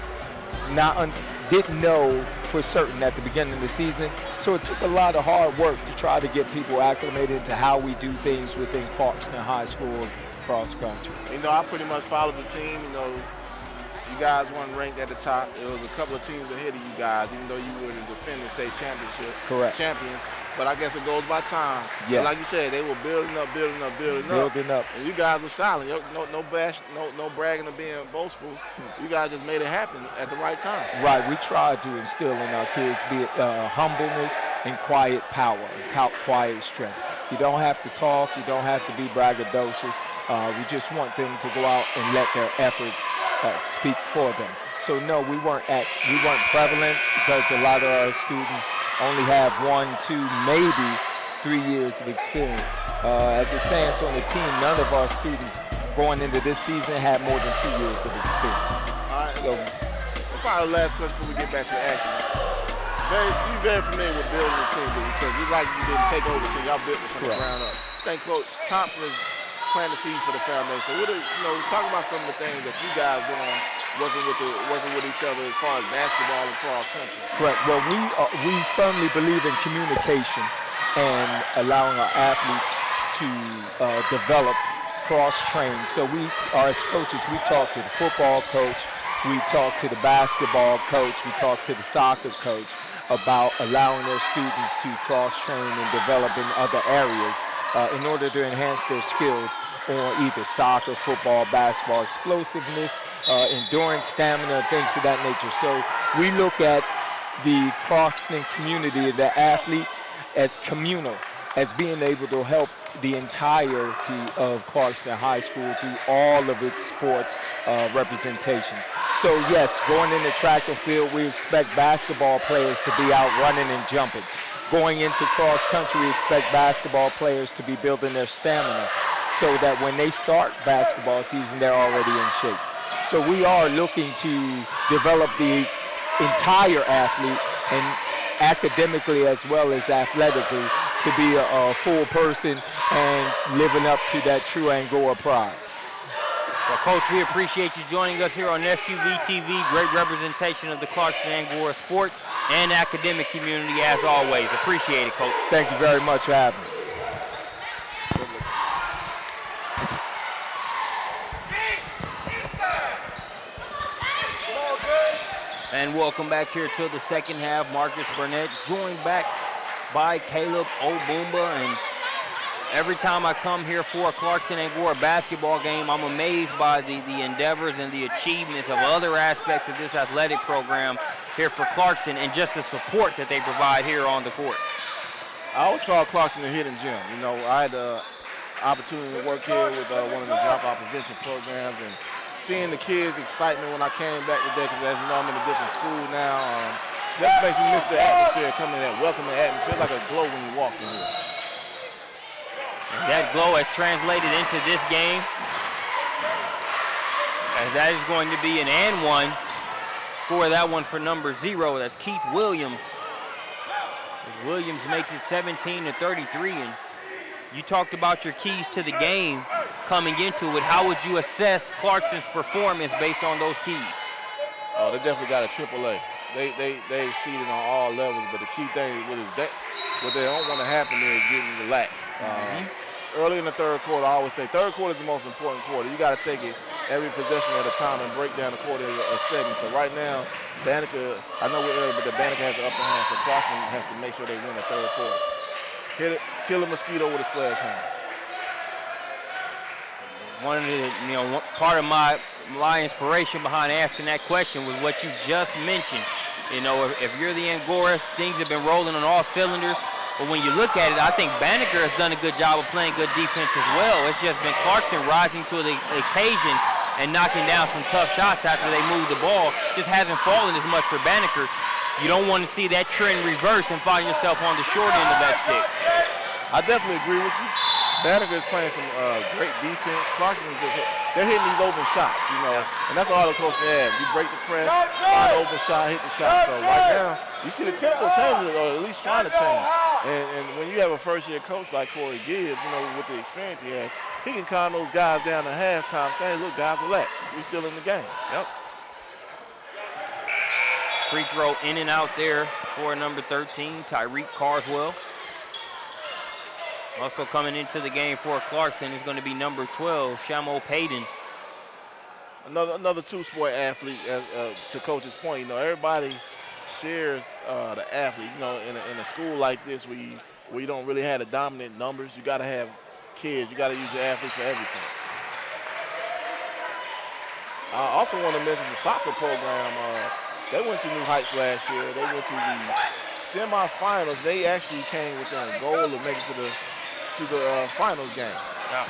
didn't know for certain at the beginning of the season. So it took a lot of hard work to try to get people acclimated to how we do things within Clarkston High School cross country. You know, I pretty much followed the team. You know, you guys weren't ranked at the top. There was a couple of teams ahead of you guys, even though you were the defending state championship champions. But I guess it goes by time. Yeah. And like you said, they were building up. And you guys were silent. No bragging or being boastful. You guys just made it happen at the right time. Right. We tried to instill in our kids humbleness and quiet power, quiet strength. You don't have to talk. You don't have to be braggadocious. We just want them to go out and let their efforts speak for them. So no, we weren't prevalent because a lot of our students only have 1, 2, maybe 3 years of experience. As it stands on the team, none of our students going into this season had more than 2 years of experience. All right. So, probably the last question before we get back to the action. You're very familiar with building a team because it's like you didn't take over the team, y'all built it from the ground up. I think Coach Thompson is planting the seeds for the foundation. So talk about some of the things that you guys doing working with each other as far as basketball and cross country. Correct. Well, we firmly believe in communication and allowing our athletes to develop cross-train. So we are, as coaches, we talk to the football coach, we talk to the basketball coach, we talk to the soccer coach about allowing their students to cross-train and develop in other areas in order to enhance their skills on either soccer, football, basketball, explosiveness, endurance, stamina, things of that nature. So we look at the Clarkston community, the athletes, as communal, as being able to help the entirety of Clarkston High School through all of its sports representations. So yes, going in the track and field, we expect basketball players to be out running and jumping. Going into cross country, we expect basketball players to be building their stamina so that when they start basketball season, they're already in shape. So we are looking to develop the entire athlete, and academically as well as athletically, to be a full person and living up to that true Angora pride. Well, Coach, we appreciate you joining us here on SUVtv. Great representation of the Clarkson Angora sports and academic community as always. Appreciate it, Coach. Thank you very much for having us. And welcome back here to the second half. Marcus Burnett joined back by Caleb Obumba. And every time I come here for a Clarkson Angora basketball game, I'm amazed by the endeavors and the achievements of other aspects of this athletic program here for Clarkson and just the support that they provide here on the court. I always call Clarkson the hidden gem. You know, I had the opportunity to work here with one of the dropout prevention programs, and seeing the kids' excitement when I came back today, because as you know, I'm in a different school now, just makes me miss the atmosphere, coming in, welcoming atmosphere. Feels like a glow when you walk in here. And that glow has translated into this game, as that is going to be an and one. Score that one for number 0. That's Keith Williams. Williams makes it 17-33, and you talked about your keys to the game coming into it. How would you assess Clarkson's performance based on those keys? Oh, they definitely got a AAA. They exceeded on all levels, but the key thing is that what they don't want to happen is getting relaxed. Early in the third quarter, I always say third quarter is the most important quarter. You got to take it every possession at a time and break down the quarter a segment. So right now, Banneker, I know we're early, but the Banneker has the upper hand, so Clarkson has to make sure they win the third quarter. Hit it, kill a mosquito with a sledgehammer. One of the, part of my inspiration behind asking that question was what you just mentioned. If you're the Angoras, things have been rolling on all cylinders. But when you look at it, I think Banneker has done a good job of playing good defense as well. It's just been Clarkson rising to the occasion and knocking down some tough shots after they move the ball. Just hasn't fallen as much for Banneker. You don't want to see that trend reverse and find yourself on the short end of that stick. I definitely agree with you. Banneker is playing some great defense. Clarkson is they're hitting these open shots, and that's all the coach can have. You break the press, find an open shot, hit the shot. So right now, you see the tempo changing, or at least trying to change. And when you have a first-year coach like Corey Gibbs, with the experience he has, he can calm those guys down at halftime, saying, "Look, guys, relax. We're still in the game." Yep. Free throw in and out there for number 13, Tyreek Carswell. Also coming into the game for Clarkson is going to be number 12, Shamo Payton. Another two-sport athlete, to Coach's point. Everybody shares the athlete. In a school like this where you don't really have the dominant numbers, you got to have kids. You got to use your athletes for everything. I also want to mention the soccer program. They went to new heights last year. They went to the semifinals. They actually came within a goal of making to the finals game. Yeah.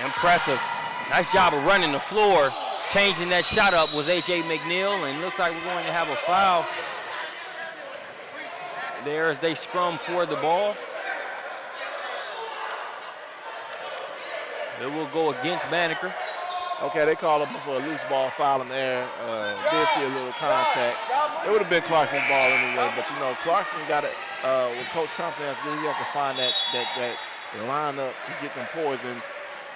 Impressive. Nice job of running the floor. Changing that shot up was A.J. McNeil, and looks like we're going to have a foul there as they scrum for the ball. It will go against Banneker. Okay, they called up for a loose ball foul in the air. Did see a little contact. It would have been Clarkson's ball anyway, but Clarkson got it. What Coach Thompson has to do, he has to find that lineup to get them poised. And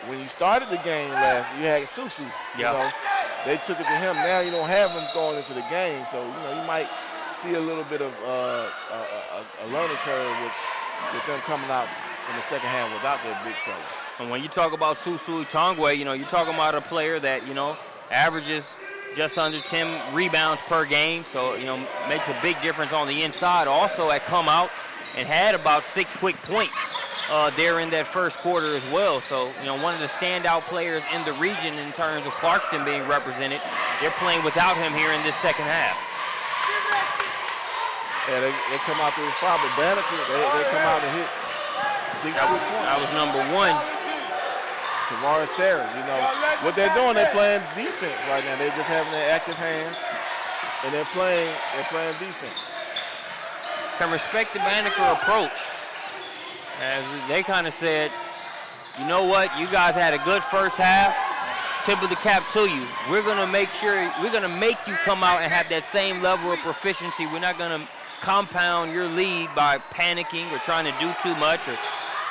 when you started the game last, you had Susu. They took it to him. Now you don't have him going into the game, so you might see a little bit of a learning curve with them coming out in the second half without their big fella. And when you talk about Susu Tongwe, you're talking about a player that averages just under 10 rebounds per game, so makes a big difference on the inside. Also had come out and had about 6 quick points there in that first quarter as well. So one of the standout players in the region in terms of Clarkston being represented. They're playing without him here in this second half. Yeah, they come out through the foul, but Banneker, they come out and hit 6 quick points. That was number 1. Tavares Terry, what they're doing, they're playing defense right now. They're just having their active hands, and they're playing defense. Can respect the Banneker approach. As they kind of said, you know what, you guys had a good first half. Tip of the cap to you. We're gonna make you come out and have that same level of proficiency. We're not gonna compound your lead by panicking or trying to do too much or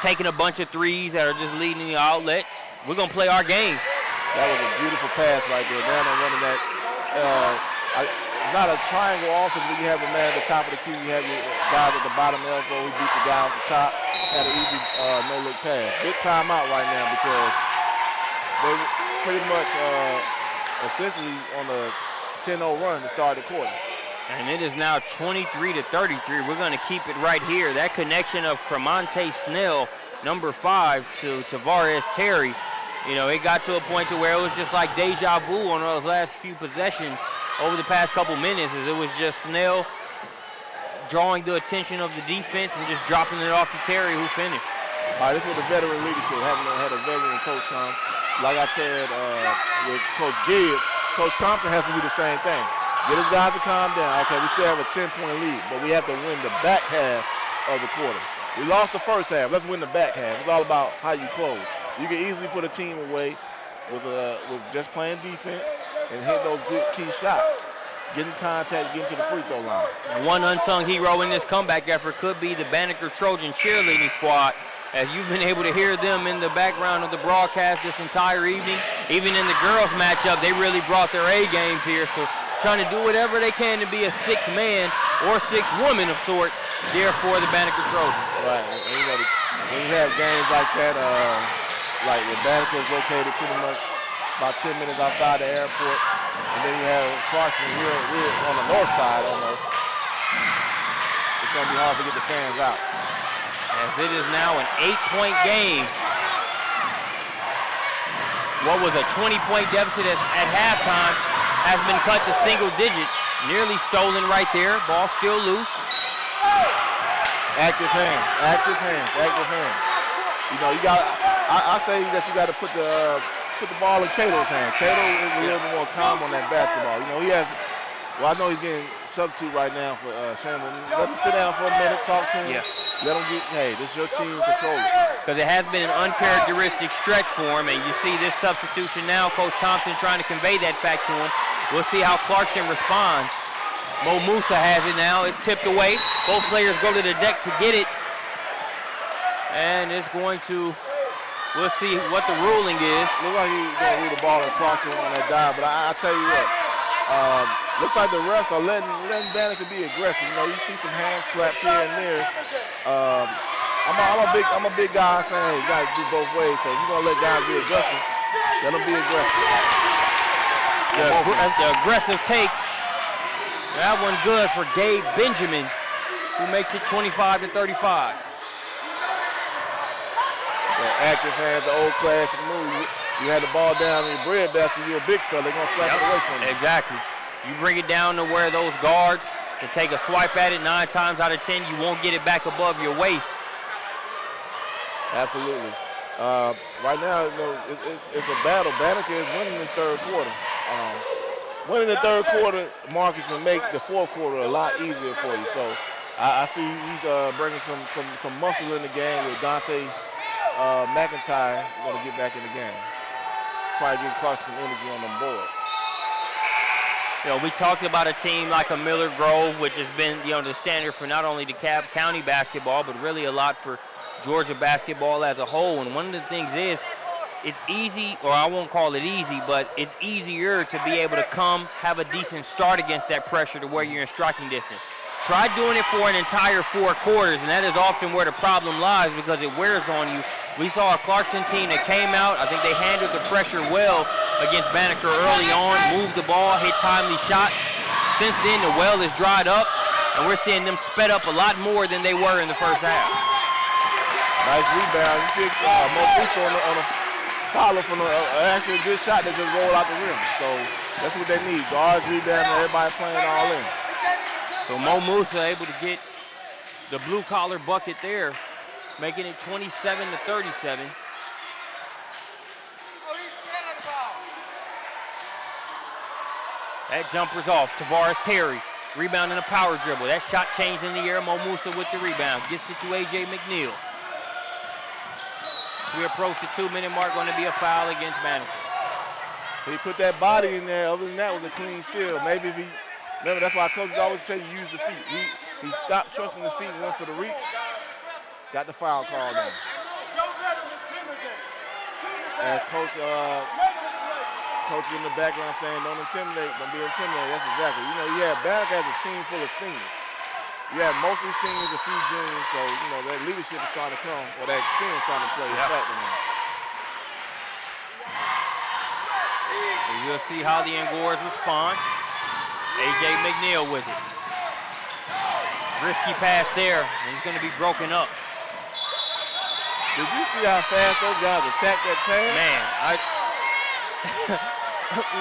taking a bunch of threes that are just leading the outlets. We're going to play our game. That was a beautiful pass right there. Now they're running that. Not a triangle offense, but you have a man at the top of the key. You have your guys at the bottom elbow. He beat the guy at the top. Had an easy no-look pass. Good timeout right now because they pretty much essentially on a 10-0 run to start the quarter. And it is now 23-33. We're going to keep it right here. That connection of Cremonte Snell, number 5, to Tavares Terry, it got to a point to where it was just like deja vu on those last few possessions over the past couple minutes, as it was just Snell drawing the attention of the defense and just dropping it off to Terry, who finished. All right, this was the veteran leadership. Having had a veteran coach come. Like I said with Coach Gibbs, Coach Thompson has to do the same thing. Get his guys to calm down. Okay, we still have a 10-point lead, but we have to win the back half of the quarter. We lost the first half. Let's win the back half. It's all about how you close. You can easily put a team away with just playing defense and hit those good key shots. getting contact, getting to the free throw line. And one unsung hero in this comeback effort could be the Banneker Trojan cheerleading squad, as you've been able to hear them in the background of the broadcast this entire evening. Even in the girls matchup, they really brought their A games here, so trying to do whatever they can to be a six-man or six-woman of sorts there for the Banneker Trojans. Right, and you know, when you have games like that, like where Banneker is located pretty much about 10 minutes outside the airport, and then you have Clarkson here on the north side almost. It's going to be hard to get the fans out. As it is now an 8-point game. What was a 20-point deficit at halftime has been cut to single digits. Nearly stolen right there. Ball still loose. Active hands, active hands, active hands. You know, you got. I say that you got to put the ball in Cato's hand. Cato is a little bit more calm on that basketball. You know, he has. Well, I know he's getting substitute right now for Shamlin. Let him sit down for a minute, talk to him. Yeah. Let him get. Hey, this is your team, control it. Because it has been an uncharacteristic stretch for him, and you see this substitution now. Coach Thompson trying to convey that fact to him. We'll see how Clarkson responds. Mo Musa has it now. It's tipped away. Both players go to the deck to get it. And it's going to, we'll see what the ruling is. Looks like he's going to rule the ball at Clarkson on that dive, but I tell you what, looks like the refs are letting Banneker be aggressive. You know, you see some hand slaps here and there. I'm a big guy saying, hey, you got to do both ways. So if you're going to let guys be aggressive, let them be aggressive. The aggressive take. That one good for Gabe Benjamin, who makes it 25-35. The active hands, the old classic move. You had the ball down in your bread basket, you're a big fella, they're going to slap it away from you. Exactly. You bring it down to where those guards can take a swipe at it 9 times out of 10, you won't get it back above your waist. Absolutely. Right now, you know, it's a battle. Banneker is winning this third quarter. Winning the third quarter, Marcus, will make the fourth quarter a lot easier for you. So I see he's bringing some muscle in the game with Dante McIntyre going to get back in the game. Probably give Clarkson some energy on them boards. You know, we talked about a team like a Miller Grove, which has been, you know, the standard for not only DeKalb County basketball, but really a lot for Georgia basketball as a whole. And one of the things is, it's easy, or I won't call it easy, but it's easier to be able to come, have a decent start against that pressure to where you're in striking distance. Try doing it for an entire 4 quarters, and that is often where the problem lies because it wears on you. We saw a Clarkson team that came out. I think they handled the pressure well against Banneker early on, moved the ball, hit timely shots. Since then, the well is dried up, and we're seeing them sped up a lot more than they were in the first half. Nice rebound. You see Mo Musa on a follow from actually a good shot that just rolled out the rim. So that's what they need. Guards, rebound, and everybody playing all in. So Mo Musa able to get the blue collar bucket there, making it 27-37. That jumper's off. Tavares Terry, rebound and a power dribble. That shot changed in the air. Mo Musa with the rebound. Gets it to A.J. McNeil. We approach the 2-minute mark, going to be a foul against Banneker. He put that body in there. Other than that, was a clean steal. Maybe if he, remember, that's why coaches always say you use the feet. He stopped trusting his feet and went for the reach. Got the foul called in. As coach in the background saying, don't intimidate, don't be intimidated. That's exactly. You know, yeah, Banneker has a team full of seniors. You have mostly seniors, a few juniors, so, you know, that leadership is starting to come, or that experience starting to play a factor in. We'll see how the Angors respond. A.J. McNeil with it. Risky pass there, and it's going to be broken up. Did you see how fast those guys attacked that pass? Man,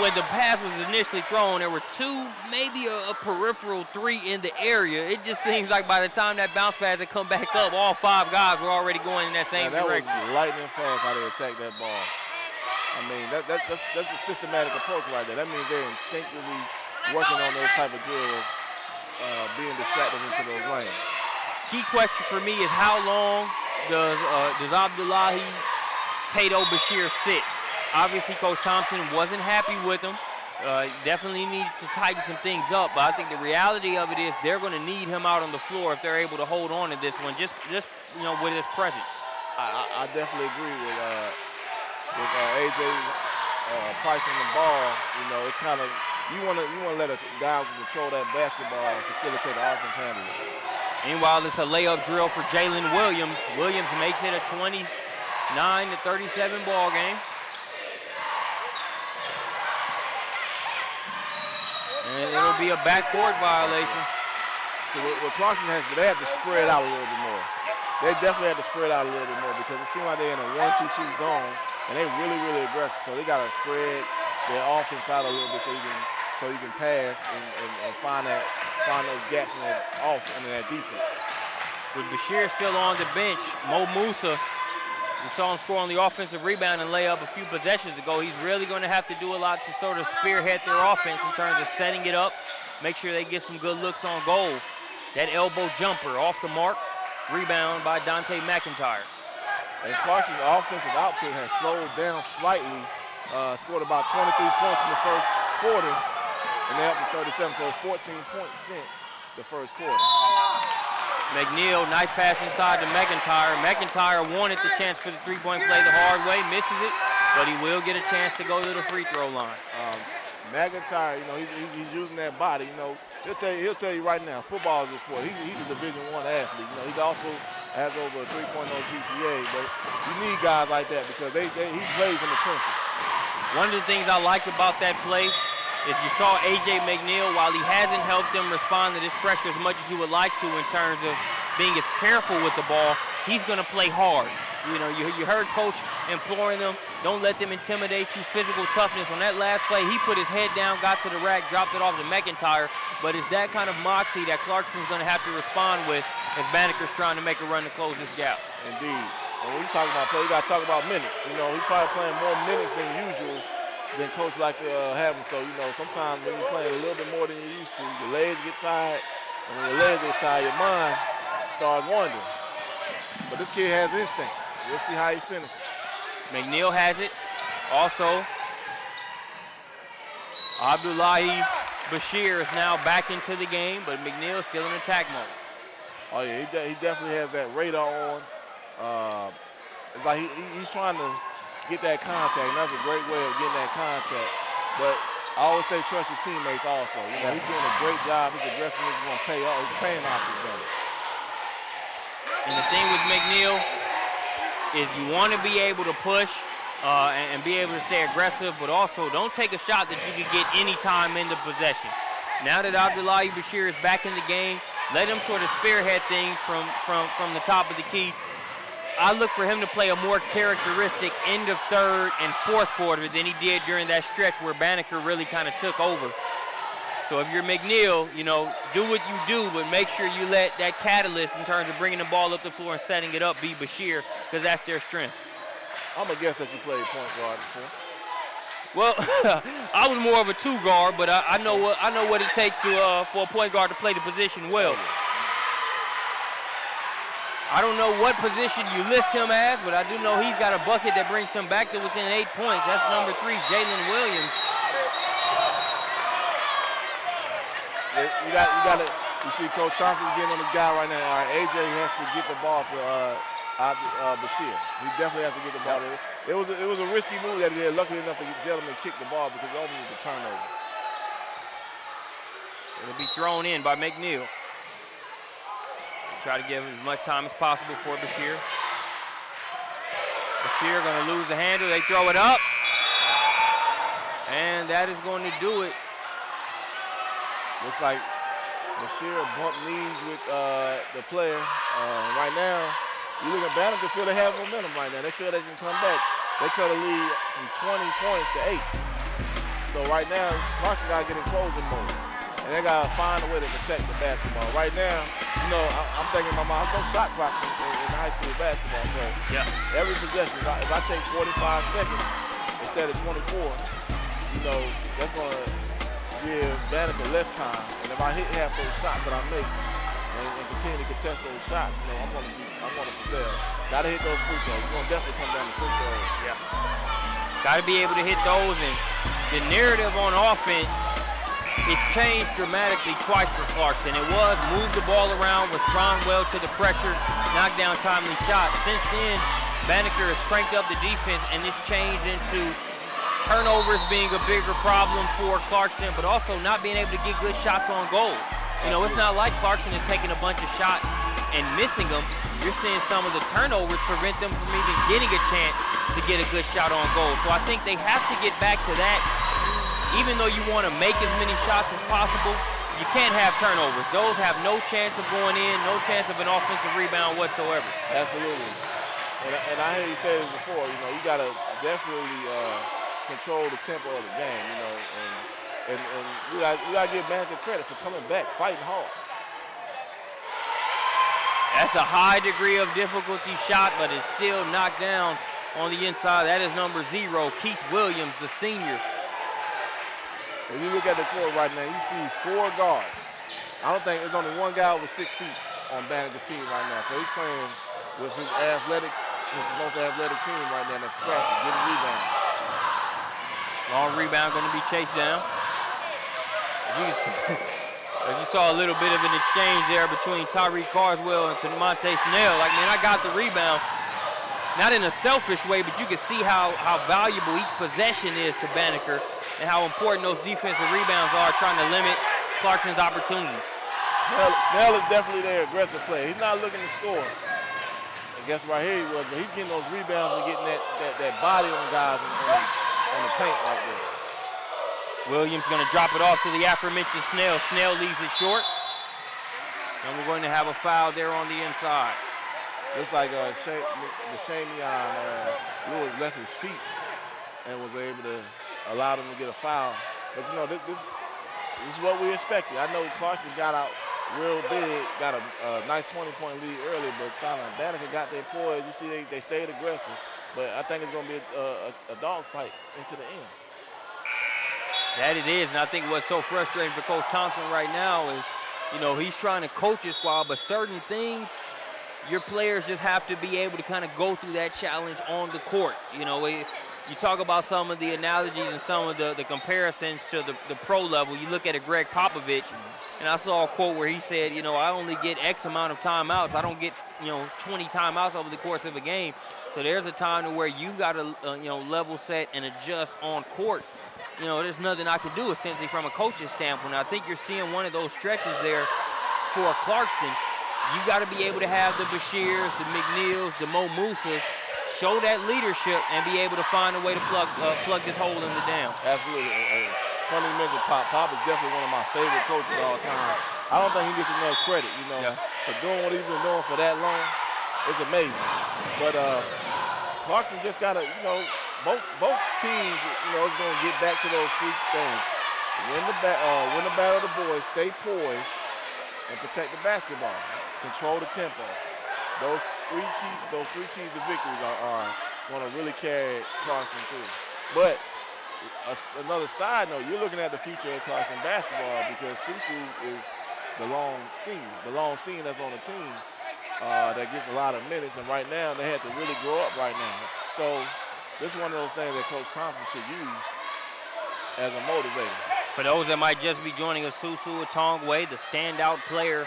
when the pass was initially thrown, there were 2, maybe a peripheral 3 in the area. It just seems like by the time that bounce pass had come back up, all 5 guys were already going in that same direction. That was lightning fast how they attacked that ball. I mean, that's a systematic approach right there. That means they're instinctively working on those type of drills, being distracted into those lanes. Key question for me is how long does Abdullahi Tato Bashir sit? Obviously, Coach Thompson wasn't happy with him Definitely need to tighten some things up, but I think the reality of it is they're going to need him out on the floor if they're able to hold on to this one, just with his presence. I definitely agree with AJ pricing the ball. It's kind of you want to let a guy control that basketball and facilitate the offense handling it. Meanwhile, it's a layup drill for Jalen Williams. Williams makes it a 29-37 ball game. And it'll be a backcourt violation. So what Clarkson they have to spread out a little bit more. They definitely have to spread out a little bit more because it seems like they're in a 1-2-2 zone and they're really, really aggressive. So they got to spread their offense out a little bit so you can pass and find those gaps in that defense. With Bashir still on the bench, Mo Musa, we saw him score on the offensive rebound and lay up a few possessions ago. He's really going to have to do a lot to sort of spearhead their offense in terms of setting it up, make sure they get some good looks on goal. That elbow jumper off the mark, rebound by Dante McIntyre. And Clarkson's offensive output has slowed down slightly, scored about 23 points in the first quarter, and they're up to 37, so it's 14 points since the first quarter. McNeil, nice pass inside to McIntyre. McIntyre wanted the chance for the three-point play the hard way, misses it, but he will get a chance to go to the free throw line. McIntyre, he's using that body. He'll tell you right now, football is a sport. He's a Division I athlete. He also has over a 3.0 GPA, but you need guys like that because he plays in the trenches. One of the things I liked about that play is you saw A.J. McNeil, while he hasn't helped them respond to this pressure as much as you would like to in terms of being as careful with the ball, he's going to play hard. You heard Coach imploring them, don't let them intimidate you, physical toughness. On that last play, he put his head down, got to the rack, dropped it off to McIntyre, but it's that kind of moxie that Clarkson's going to have to respond with as Banneker's trying to make a run to close this gap. Indeed. And when you talk about play, you got to talk about minutes. He's probably playing more minutes than usual than coach like to have him. So, sometimes when you're playing a little bit more than you used to, your legs get tired, and when your legs get tired, your mind starts wandering. But this kid has instinct. We'll see how he finishes. McNeil has it. Also, Abdullahi Bashir is now back into the game, but McNeil still in attack mode. Oh, yeah, he definitely has that radar on. It's like he's trying to get that contact, and that's a great way of getting that contact. But I always say trust your teammates also. He's doing a great job. His aggressiveness is going to pay off. He's paying off this game. And the thing with McNeil is you want to be able to push and be able to stay aggressive, but also don't take a shot that you can get any time in the possession. Now that Abdullahi Bashir is back in the game, let him sort of spearhead things from the top of the key. I look for him to play a more characteristic end of third and fourth quarter than he did during that stretch where Banneker really kind of took over. So if you're McNeil, do what you do, but make sure you let that catalyst in terms of bringing the ball up the floor and setting it up be Bashir, because that's their strength. I'm going to guess that you played point guard before. Well, I was more of a two guard, but I know what it takes to for a point guard to play the position well. I don't know what position you list him as, but I do know he's got a bucket that brings him back to within 8 points. That's number 3, Jalen Williams. You see Coach Thompson getting on the guy right now. All right, AJ has to get the ball to Bashir. He definitely has to get the ball there. It was a risky move that he did. Luckily enough, the gentleman kicked the ball because it ultimately was a turnover. It'll be thrown in by McNeil. Try to give him as much time as possible for Bashir. Bashir going to lose the handle. They throw it up. And that is going to do it. Looks like Bashir bumped knees with the player. Right now, you look at Banneker, feel they have momentum right now. They feel they can come back. They cut a lead from 20 points to 8. So right now, Clarkson got to get in closing mode. And they got to find a way to protect the basketball. Right now, I'm thinking in my mind, I'm going to shot Clarkson in high school basketball. So every possession, if I take 45 seconds instead of 24, that's going to give Banneker less time. And if I hit half those shots that I make and continue to contest those shots, I'm going to prevail. Got to hit those free throws. It's going to definitely come down to free throws. Got to be able to hit those, and the narrative on offense it's changed dramatically twice for Clarkson. It was move the ball around, respond well to the pressure, knock down timely shots. Since then, Banneker has cranked up the defense, and it's changed into turnovers being a bigger problem for Clarkson, but also not being able to get good shots on goal. You know, it's not like Clarkson is taking a bunch of shots and missing them. You're seeing some of the turnovers prevent them from even getting a chance to get a good shot on goal. So I think they have to get back to that. Even though you want to make as many shots as possible, you can't have turnovers. Those have no chance of going in, no chance of an offensive rebound whatsoever. Absolutely. And I heard you say this before, you know, you got to definitely control the tempo of the game, you know, and we got to give Banneker credit for coming back, fighting hard. That's a high degree of difficulty shot, but it's still knocked down on the inside. That is number 0, Keith Williams, the senior. If you look at the court right now, you see 4 guards. I don't think there's only one guy over 6 feet on Banneker's team right now. So he's playing with his most athletic team right now. That's scrappy, getting rebounds. Long rebound going to be chased down. As you saw a little bit of an exchange there between Tyree Carswell and Monte Snell. Like, man, I got the rebound. Not in a selfish way, but you can see how valuable each possession is to Banneker and how important those defensive rebounds are, trying to limit Clarkson's opportunities. Snell is definitely their aggressive player. He's not looking to score. I guess right here he was, but he's getting those rebounds and getting that body on guys on the paint right there. Williams going to drop it off to the aforementioned Snell. Snell leaves it short. And we're going to have a foul there on the inside. Looks like Shamian Lewis left his feet and was able to allow them to get a foul. But you know, this is what we expected. I know Clarkson got out real big, got a nice 20-point lead early, but finally Banneker got their poise. You see, they stayed aggressive. But I think it's going to be a dogfight into the end. That it is, and I think what's so frustrating for Coach Thompson right now is, you know, he's trying to coach his squad, but certain things, your players just have to be able to kind of go through that challenge on the court. You know, you talk about some of the analogies and some of the comparisons to the pro level. You look at a Greg Popovich, and I saw a quote where he said, you know, I only get X amount of timeouts. I don't get, 20 timeouts over the course of a game. So there's a time to where you got to, level set and adjust on court. You know, there's nothing I can do essentially from a coach's standpoint. I think you're seeing one of those stretches there for Clarkston. You got to be able to have the Bashirs, the McNeils, the Mo Musas show that leadership and be able to find a way to plug this hole in the dam. Absolutely. Funny you mentioned Pop. Pop is definitely one of my favorite coaches of all time. I don't think he gets enough credit, for doing what he's been doing for that long. It's amazing. But Clarkson just got to, both teams, is going to get back to those 3 things. Win the battle of the boys, stay poised, and protect the basketball. Control the tempo. Those three keys to victories are going to really carry Clarkson through. But another side note, you're looking at the future of Clarkson basketball because Susu is the long seam that's on the team that gets a lot of minutes, and right now they have to really grow up right now. So this is one of those things that Coach Thompson should use as a motivator. For those that might just be joining us, Susu Atongwe, the standout player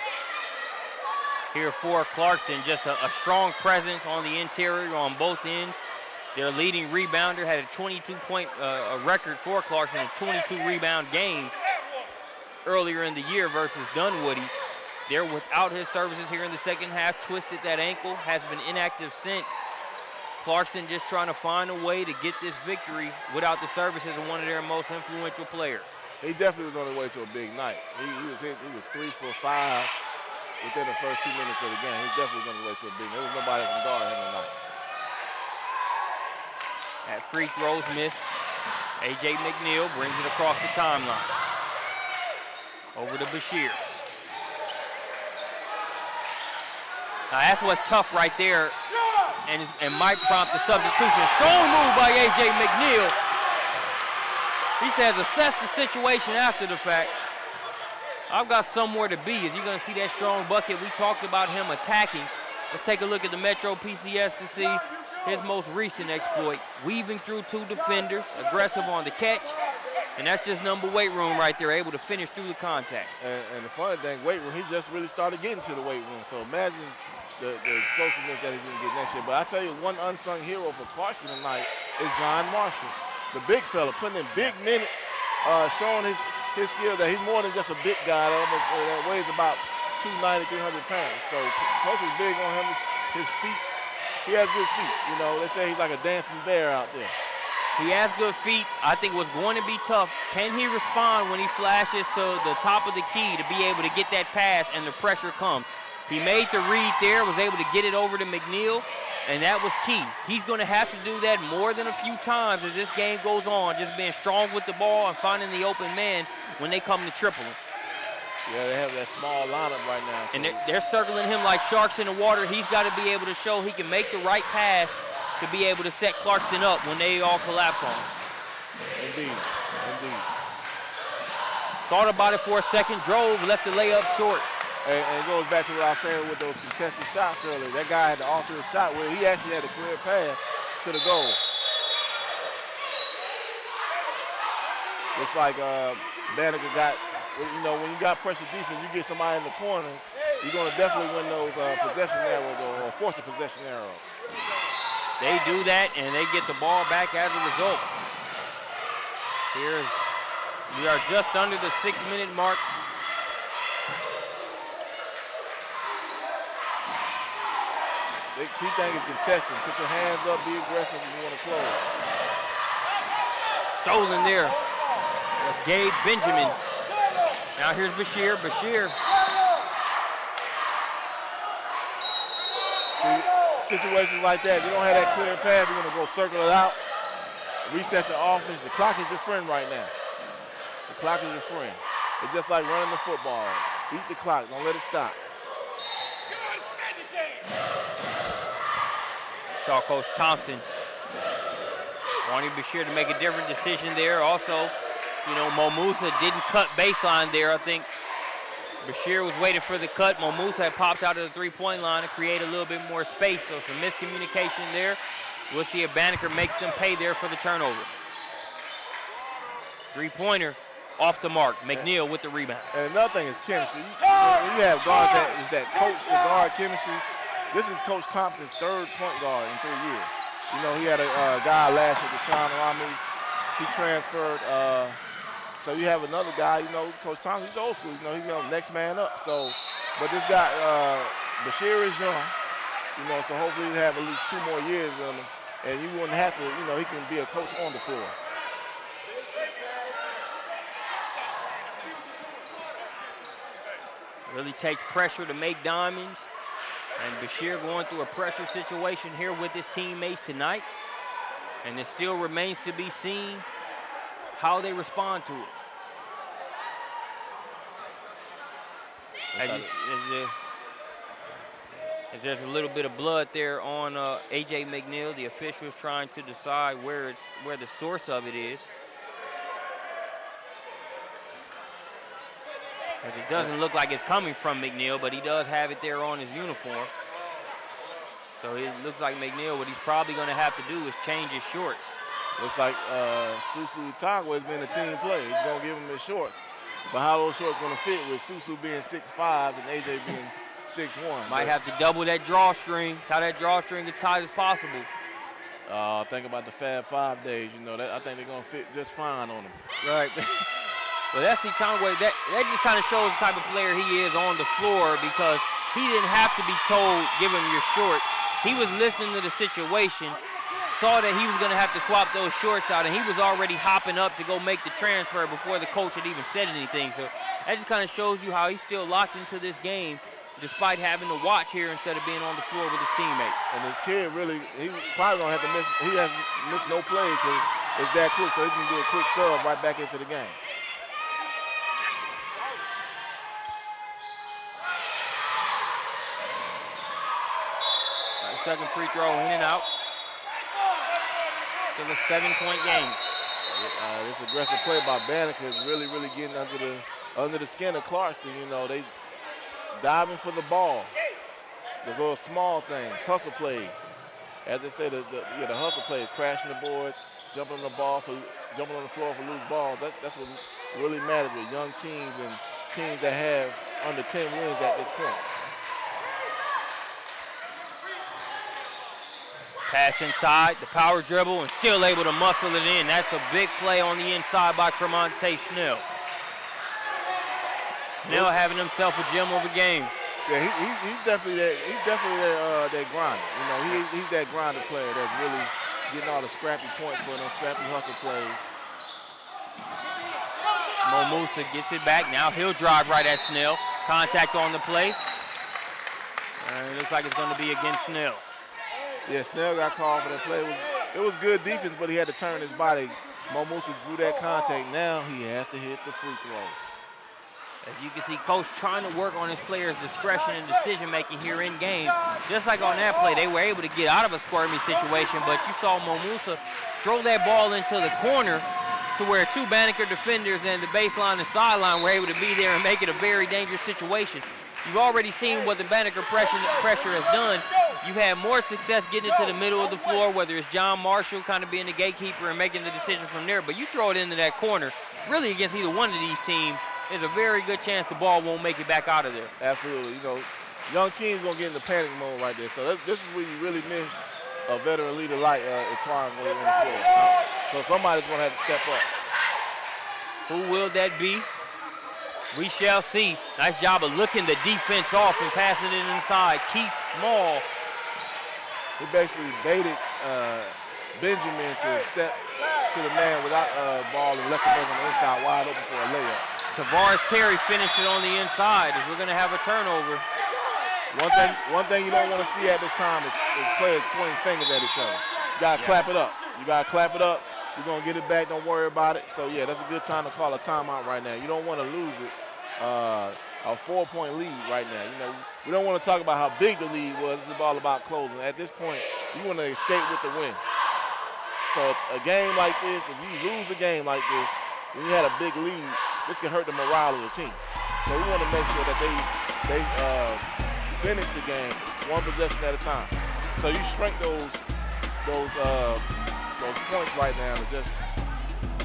here for Clarkson, just a strong presence on the interior on both ends. Their leading rebounder had a 22-point record for Clarkson, a 22-rebound game earlier in the year versus Dunwoody. They're without his services here in the second half, twisted that ankle, has been inactive since. Clarkson just trying to find a way to get this victory without the services of one of their most influential players. He definitely was on the way to a big night. He was 3 for 5 within the first 2 minutes of the game. He's definitely on the way to a big night. There was nobody that can guard him tonight. That free throws missed. A.J. McNeil brings it across the timeline. Over to Bashir. Now that's what's tough right there and might prompt the substitution. Strong move by A.J. McNeil. He says assess the situation after the fact. I've got somewhere to be. Is you going to see that strong bucket? We talked about him attacking. Let's take a look at the Metro PCS to see his most recent exploit. Weaving through 2 defenders, aggressive on the catch, And that's just number weight room right there, able to finish through the contact. And the funny thing, weight room, he just really started getting to the weight room. So imagine the explosiveness that he's going to get next year. But I tell you, one unsung hero for Clarkston tonight is John Marshall, the big fella, putting in big minutes, showing his skill that he's more than just a big guy that weighs about 290, 300 pounds. So coach is big on him, his feet. He has good feet. You know, they say he's like a dancing bear out there. He has good feet. I think what's going to be tough, can he respond when he flashes to the top of the key to be able to get that pass and the pressure comes? He made the read there, was able to get it over to McNeil, and that was key. He's going to have to do that more than a few times as this game goes on, just being strong with the ball and finding the open man when they come to triple him. Yeah, they have that small lineup right now. So. And they're circling him like sharks in the water. He's got to be able to show he can make the right pass to be able to set Clarkston up when they all collapse on him. Indeed. Thought about it for a second, drove, left the layup short. And it goes back to what I was saying with those contested shots earlier. That guy had to alter his shot where he actually had a clear path to the goal. Looks like Banneker got, you know, when you got pressure defense, you get somebody in the corner, you're going to definitely win those possession arrows or force a possession arrow. They do that, and they get the ball back as a result. We are just under the 6-minute mark. The key thing is contesting. Put your hands up, be aggressive if you want to close. Stolen there. That's Gabe Benjamin. Now here's Bashir. See, situations like that, if you don't have that clear path, you're going to go circle it out, reset the offense. The clock is your friend right now. The clock is your friend. It's just like running the football. Eat the clock. Don't let it stop. Saw Coach Thompson wanting Bashir to make a different decision there. Also, you know, Mo Musa didn't cut baseline there. I think Bashir was waiting for the cut. Mo Musa had popped out of the three-point line to create a little bit more space. So some miscommunication there. We'll see if Banneker makes them pay there for the turnover. Three-pointer off the mark. McNeil with the rebound. And another thing is chemistry. You have guards that coach-to-guard chemistry. This is Coach Thompson's third point guard in 3 years. You know, he had a guy last year, Deshaun Rami. He transferred. So you have another guy, you know, Coach Thompson, he's old school. You know, he's the next man up. So, but this guy, Bashir is young. You know, so hopefully he'll have at least 2 more years with him. And you wouldn't have to, you know, he can be a coach on the floor. Really takes pressure to make diamonds. And Bashir going through a pressure situation here with his teammates tonight. And it still remains to be seen how they respond to it. As there's a little bit of blood there on A.J. McNeil, the officials trying to decide where the source of it is. As it doesn't look like it's coming from McNeil, but he does have it there on his uniform. So it looks like McNeil, what he's probably going to have to do is change his shorts. Looks like SUVtv has been a team play. He's going to give him his shorts. But how those shorts going to fit with Susu being 6'5" and AJ being 6'1"? Might have to double that drawstring, tie that drawstring as tight as possible. Think about the Fab 5 days. You know, I think they're going to fit just fine on him. Right. Well, that's Tangwe. That just kind of shows the type of player he is on the floor because he didn't have to be told, give him your shorts. He was listening to the situation, saw that he was going to have to swap those shorts out, and he was already hopping up to go make the transfer before the coach had even said anything. So that just kind of shows you how he's still locked into this game despite having to watch here instead of being on the floor with his teammates. And this kid really, he probably going to have to miss, he hasn't missed no plays because it's that quick, so he can do a quick sub right back into the game. Second free throw in and out. Still a 7-point game. This aggressive play by Banneker is really getting under the skin of Clarkston. You know, they diving for the ball. The little small things, hustle plays. As they say, the hustle plays, crashing the boards, jumping on the ball for jumping on the floor for loose balls. That's what really matters with young teams and teams that have under 10 wins at this point. Pass inside, the power dribble, and still able to muscle it in. That's a big play on the inside by Cremonte Snell. Snell having himself a gem of a game. Yeah, he's definitely that. He's definitely that grinder. You know, he's that grinder player that's really getting all the scrappy points for them, scrappy hustle plays. Mo Musa gets it back. Now he'll drive right at Snell. Contact on the play. And it looks like it's going to be against Snell. Yeah, Snell got called for that play. It was good defense, but he had to turn his body. Mo Musa drew that contact. Now he has to hit the free throws. As you can see, Coach trying to work on his players' discretion and decision-making here in game. Just like on that play, they were able to get out of a squirmy situation, but you saw Mo Musa throw that ball into the corner to where two Banneker defenders and the baseline and sideline were able to be there and make it a very dangerous situation. You've already seen what the Banneker pressure has done. You've had more success getting it to the middle of the floor, whether it's John Marshall kind of being the gatekeeper and making the decision from there, but you throw it into that corner, really against either one of these teams, there's a very good chance the ball won't make it back out of there. Absolutely. You know, young teams going to get in the panic mode right there. So this is where you really miss a veteran leader like Etwan on the floor. So somebody's going to have to step up. Who will that be? We shall see. Nice job of looking the defense off and passing it inside. Keith Small. He basically baited Benjamin to step to the man without ball and left the man on the inside wide open for a layup. Tavares Terry finished it on the inside as we're going to have a turnover. One thing you don't want to see at this time is players pointing fingers at each other. You got to clap it up. You got to clap it up. You're going to get it back. Don't worry about it. So, yeah, that's a good time to call a timeout right now. You don't want to lose it. A 4-point lead right now. You know, we don't want to talk about how big the lead was. It's all about closing. At this point, you want to escape with the win. So it's a game like this, if you lose a game like this, when you had a big lead, this can hurt the morale of the team. So we want to make sure that they finish the game one possession at a time. So you shrink those points right now to just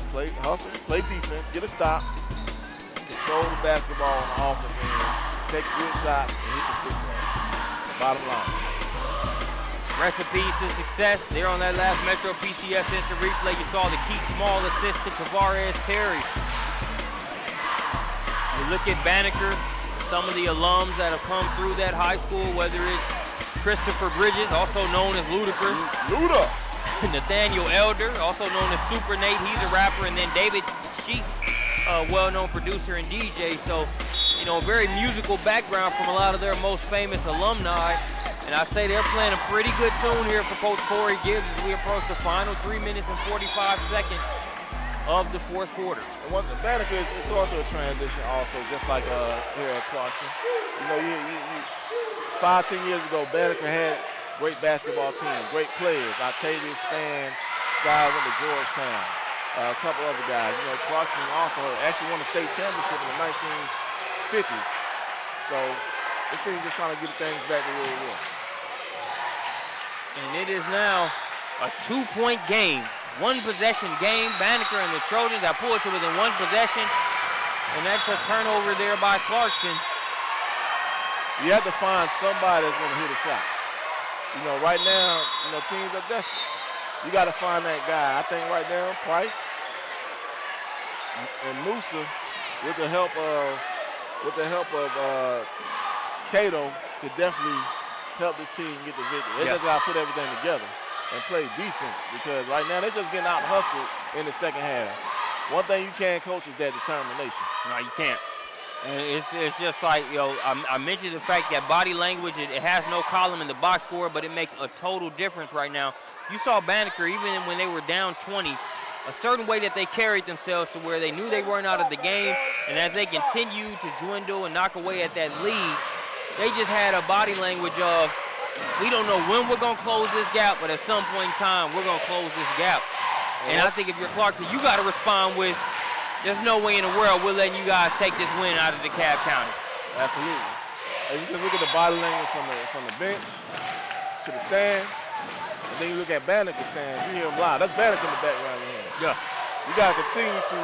play hustle, play defense, get a stop, control the basketball on the offense end, take good shots, and hit the free throws. Bottom line. Recipes to success. There on that last Metro PCS instant replay, you saw the Keith Small assist to Tavares Terry. You look at Banneker, some of the alums that have come through that high school, whether it's Christopher Bridges, also known as Ludacris. Luda! Nathaniel Elder, also known as Super Nate, he's a rapper, and then David Sheets, a well-known producer and DJ. So, you know, a very musical background from a lot of their most famous alumni. And I say they're playing a pretty good tune here for Coach Corey Gibbs as we approach the final 3 minutes and 45 seconds of the fourth quarter. And once Banneker is going through a transition also, just like here at Clarkson. You know, 5-10 years ago, Banneker had great basketball team, great players. Octavius Spann, guy went to Georgetown, a couple other guys. You know, Clarkson also actually won the state championship in the 1950s. So this team just trying to get things back to where it was. And it is now a 2-point game, one-possession game. Banneker and the Trojans have pulled to within one possession, and that's a turnover there by Clarkston. You have to find somebody that's going to hit a shot. You know, right now, you know, teams are desperate. You got to find that guy. I think right now, Price and Musa, with the help of Cato, could definitely help this team get the victory. They just got to put everything together and play defense, because right now they're just getting out hustled in the second half. One thing you can't coach is that determination. No, you can't. And it's just like, you know, I mentioned the fact that body language, it has no column in the box score, but it makes a total difference right now. You saw Banneker, even when they were down 20, a certain way that they carried themselves to where they knew they weren't out of the game, and as they continued to dwindle and knock away at that lead, they just had a body language of, we don't know when we're going to close this gap, but at some point in time, we're going to close this gap. And I think if you're Clarkson, you got to respond with, there's no way in the world we're letting you guys take this win out of DeKalb County. Absolutely. And you can look at the body language from the bench to the stands, and then you look at Banneker stands, you hear him loud. That's Banneker in the background here. Yeah. you got to continue to,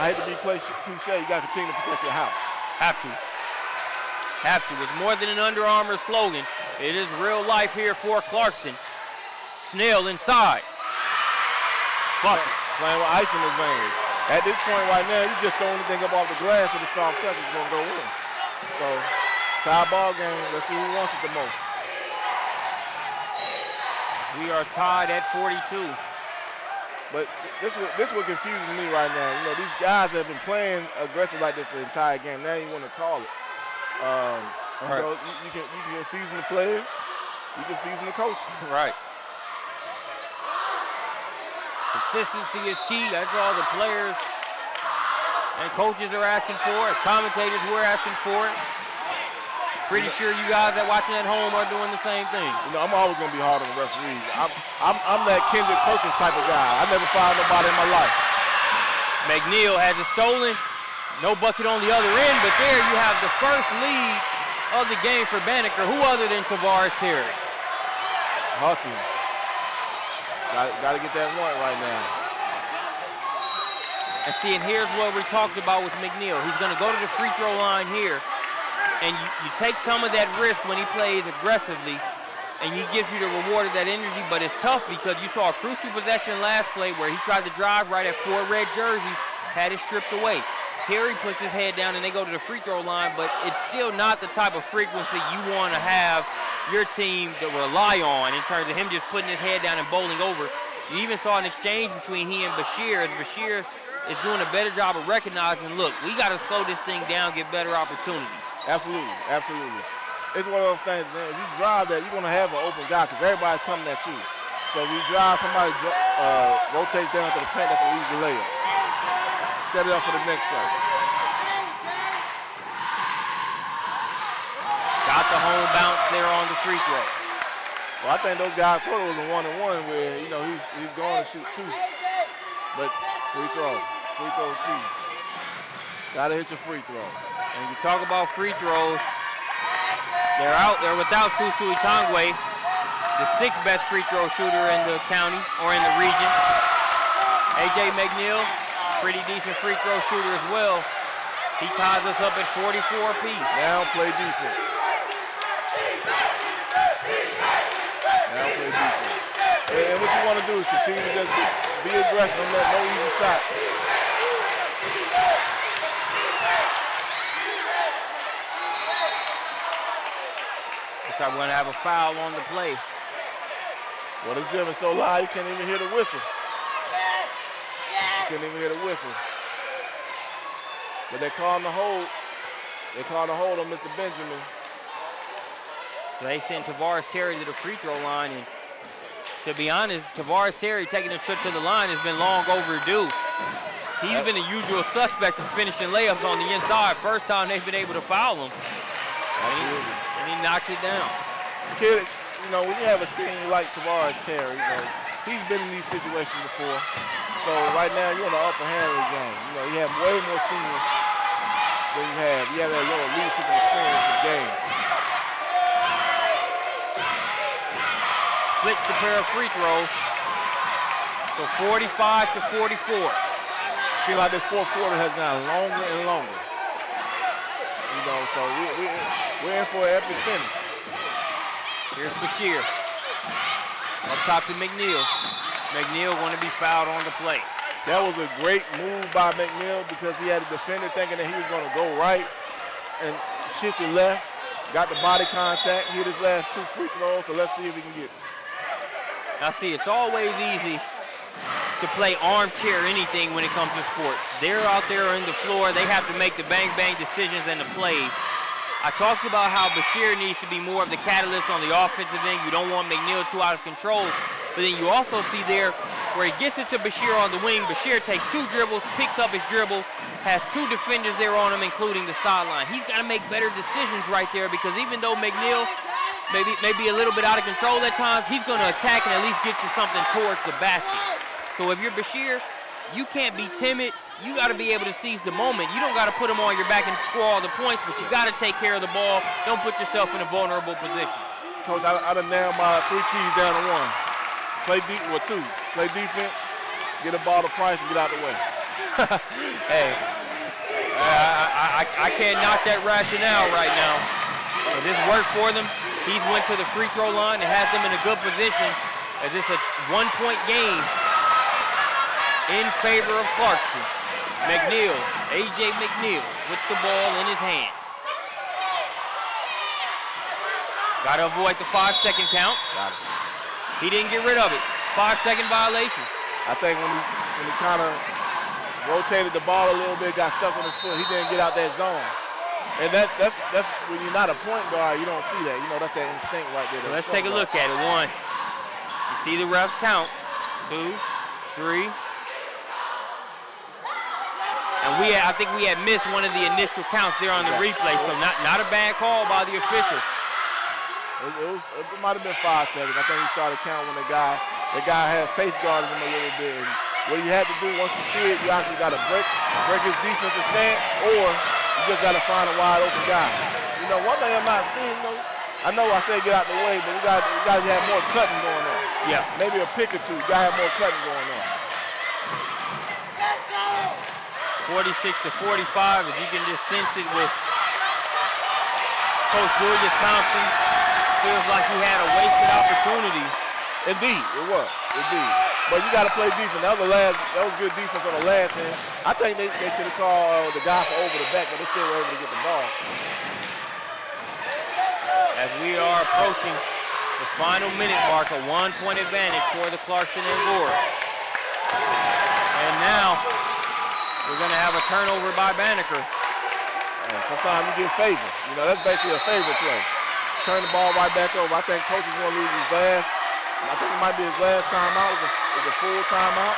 I hate to be cliche, you got to continue to protect your house. Have to. Have to. It's more than an Under Armour slogan. It is real life here for Clarkston. Snell inside. Buckets. Playing with ice in his veins. At this point right now, you just throw anything up off the glass with a soft touch, it's going to go in. So, tie ball game. Let's see who wants it the most. We are tied at 42. But this what confuses me right now. You know, these guys have been playing aggressive like this the entire game. Now you want to call it. Right. You know, you can confusing the players. You confusing the coaches. Right. Consistency is key. That's all the players and coaches are asking for. As commentators, we're asking for it. Pretty sure you guys that watching at home are doing the same thing. You know, I'm always gonna be hard on the referees. I'm that Kendrick Perkins type of guy. I never fouled nobody in my life. McNeil has it stolen. No bucket on the other end, but there you have the first lead of the game for Banneker. Who other than Tavares Terry? Hustling. Got to get that one right now. And see, and here's what we talked about with McNeil. He's going to go to the free throw line here, and you take some of that risk when he plays aggressively, and he gives you the reward of that energy, but it's tough because you saw a crucial possession last play where he tried to drive right at 4 red jerseys, had it stripped away. Here he puts his head down and they go to the free throw line, but it's still not the type of frequency you want to have your team to rely on in terms of him just putting his head down and bowling over. You even saw an exchange between he and Bashir as Bashir is doing a better job of recognizing, look, we got to slow this thing down, get better opportunities. Absolutely, absolutely. It's one of those things, man, if you drive that, you're going to have an open guy because everybody's coming at you. So if you drive, somebody rotates down to the paint, that's an easy layup. Set it up for the next shot. Got the home bounce there on the free throw. Well, I think those guys thought it was a one-on-one where, you know, he's going to shoot 2. But free throw key. Got to hit your free throws. And you talk about free throws, they're out there without Susu Itangwe, the 6th best free throw shooter in the county or in the region. A.J. McNeil, pretty decent free throw shooter as well. He ties us up at 44 apiece. Now play defense. And what you want to do is continue to just be aggressive and let no easy shots. Looks like we're going to have a foul on the play. Well, the gym is so loud you can't even hear the whistle. You can't even hear the whistle. But they're calling the hold. They're calling the hold on Mr. Benjamin. So they send Tavares Terry to the free throw line, and to be honest, Tavares Terry taking a trip to the line has been long overdue. He's been the usual suspect of finishing layups on the inside. First time they've been able to foul him. And he knocks it down. Kid, you know, when you have a senior like Tavares Terry, you know, he's been in these situations before. So right now, you're on the upper hand of the game. You know, you have way more seniors than you have. You have that little leadership experience in games. Splits the pair of free throws. So 45 to 44. Seems like this fourth quarter has gotten longer and longer. You know, so we're in for an epic finish. Here's Bashir. Up top to McNeil. McNeil going to be fouled on the play. That was a great move by McNeil because he had a defender thinking that he was going to go right and shifted left. Got the body contact, hit his last 2 free throws, so let's see if he can get it. Now see, it's always easy to play armchair anything when it comes to sports. They're out there on the floor. They have to make the bang-bang decisions and the plays. I talked about how Bashir needs to be more of the catalyst on the offensive end. You don't want McNeil too out of control. But then you also see there where he gets it to Bashir on the wing. Bashir takes 2 dribbles, picks up his dribble, has 2 defenders there on him, including the sideline. He's got to make better decisions right there because even though McNeil may be a little bit out of control at times, he's going to attack and at least get you something towards the basket. So if you're Bashir, you can't be timid. You got to be able to seize the moment. You don't got to put him on your back and score all the points, but you got to take care of the ball. Don't put yourself in a vulnerable position. Coach, I done nailed my 3 keys down to 1. Play deep with 2. Play defense get a ball to Price and get out the way. Hey, I can't knock that rationale right now. So this worked for them. He's went to the free throw line and has them in a good position as it's a 1-point game in favor of Clarkston. McNeil, A.J. McNeil with the ball in his hands. Got to avoid the 5-second count. He didn't get rid of it. 5-second violation. I think when he kind of rotated the ball a little bit, got stuck on his foot, he didn't get out that zone. And that's when you're not a point guard, you don't see that. You know, that's that instinct right there. So let's take a look at it. 1. You see the refs count. 2, 3. And I think we had missed one of the initial counts there on the replay, so not a bad call by the official. It might have been 5 seconds. I think he started counting when the guy had face guarded him a little bit. And what you had to do once you see it, you actually got to break his defensive stance, or you just got to find a wide open guy. You know, one thing I'm not seeing, I know I said get out the way, but we got to have more cutting going on. Yeah. Maybe a pick or two. You got to have more cutting going on. 46-45, if you can just sense it with Coach Julius Thompson. Feels like he had a wasted opportunity. Indeed, it was. Indeed. But you got to play defense. That was good defense on the last end. I think they should have called the guy for over the back, but they still were able to get the ball. As we are approaching the final minute mark, a 1-point advantage for the Clarkston Angora. And now we're going to have a turnover by Banneker. And sometimes you get favor. You know, that's basically a favor play. Turn the ball right back over. I think coach is going to lose his last. I think it might be his last timeout. It's a full timeout.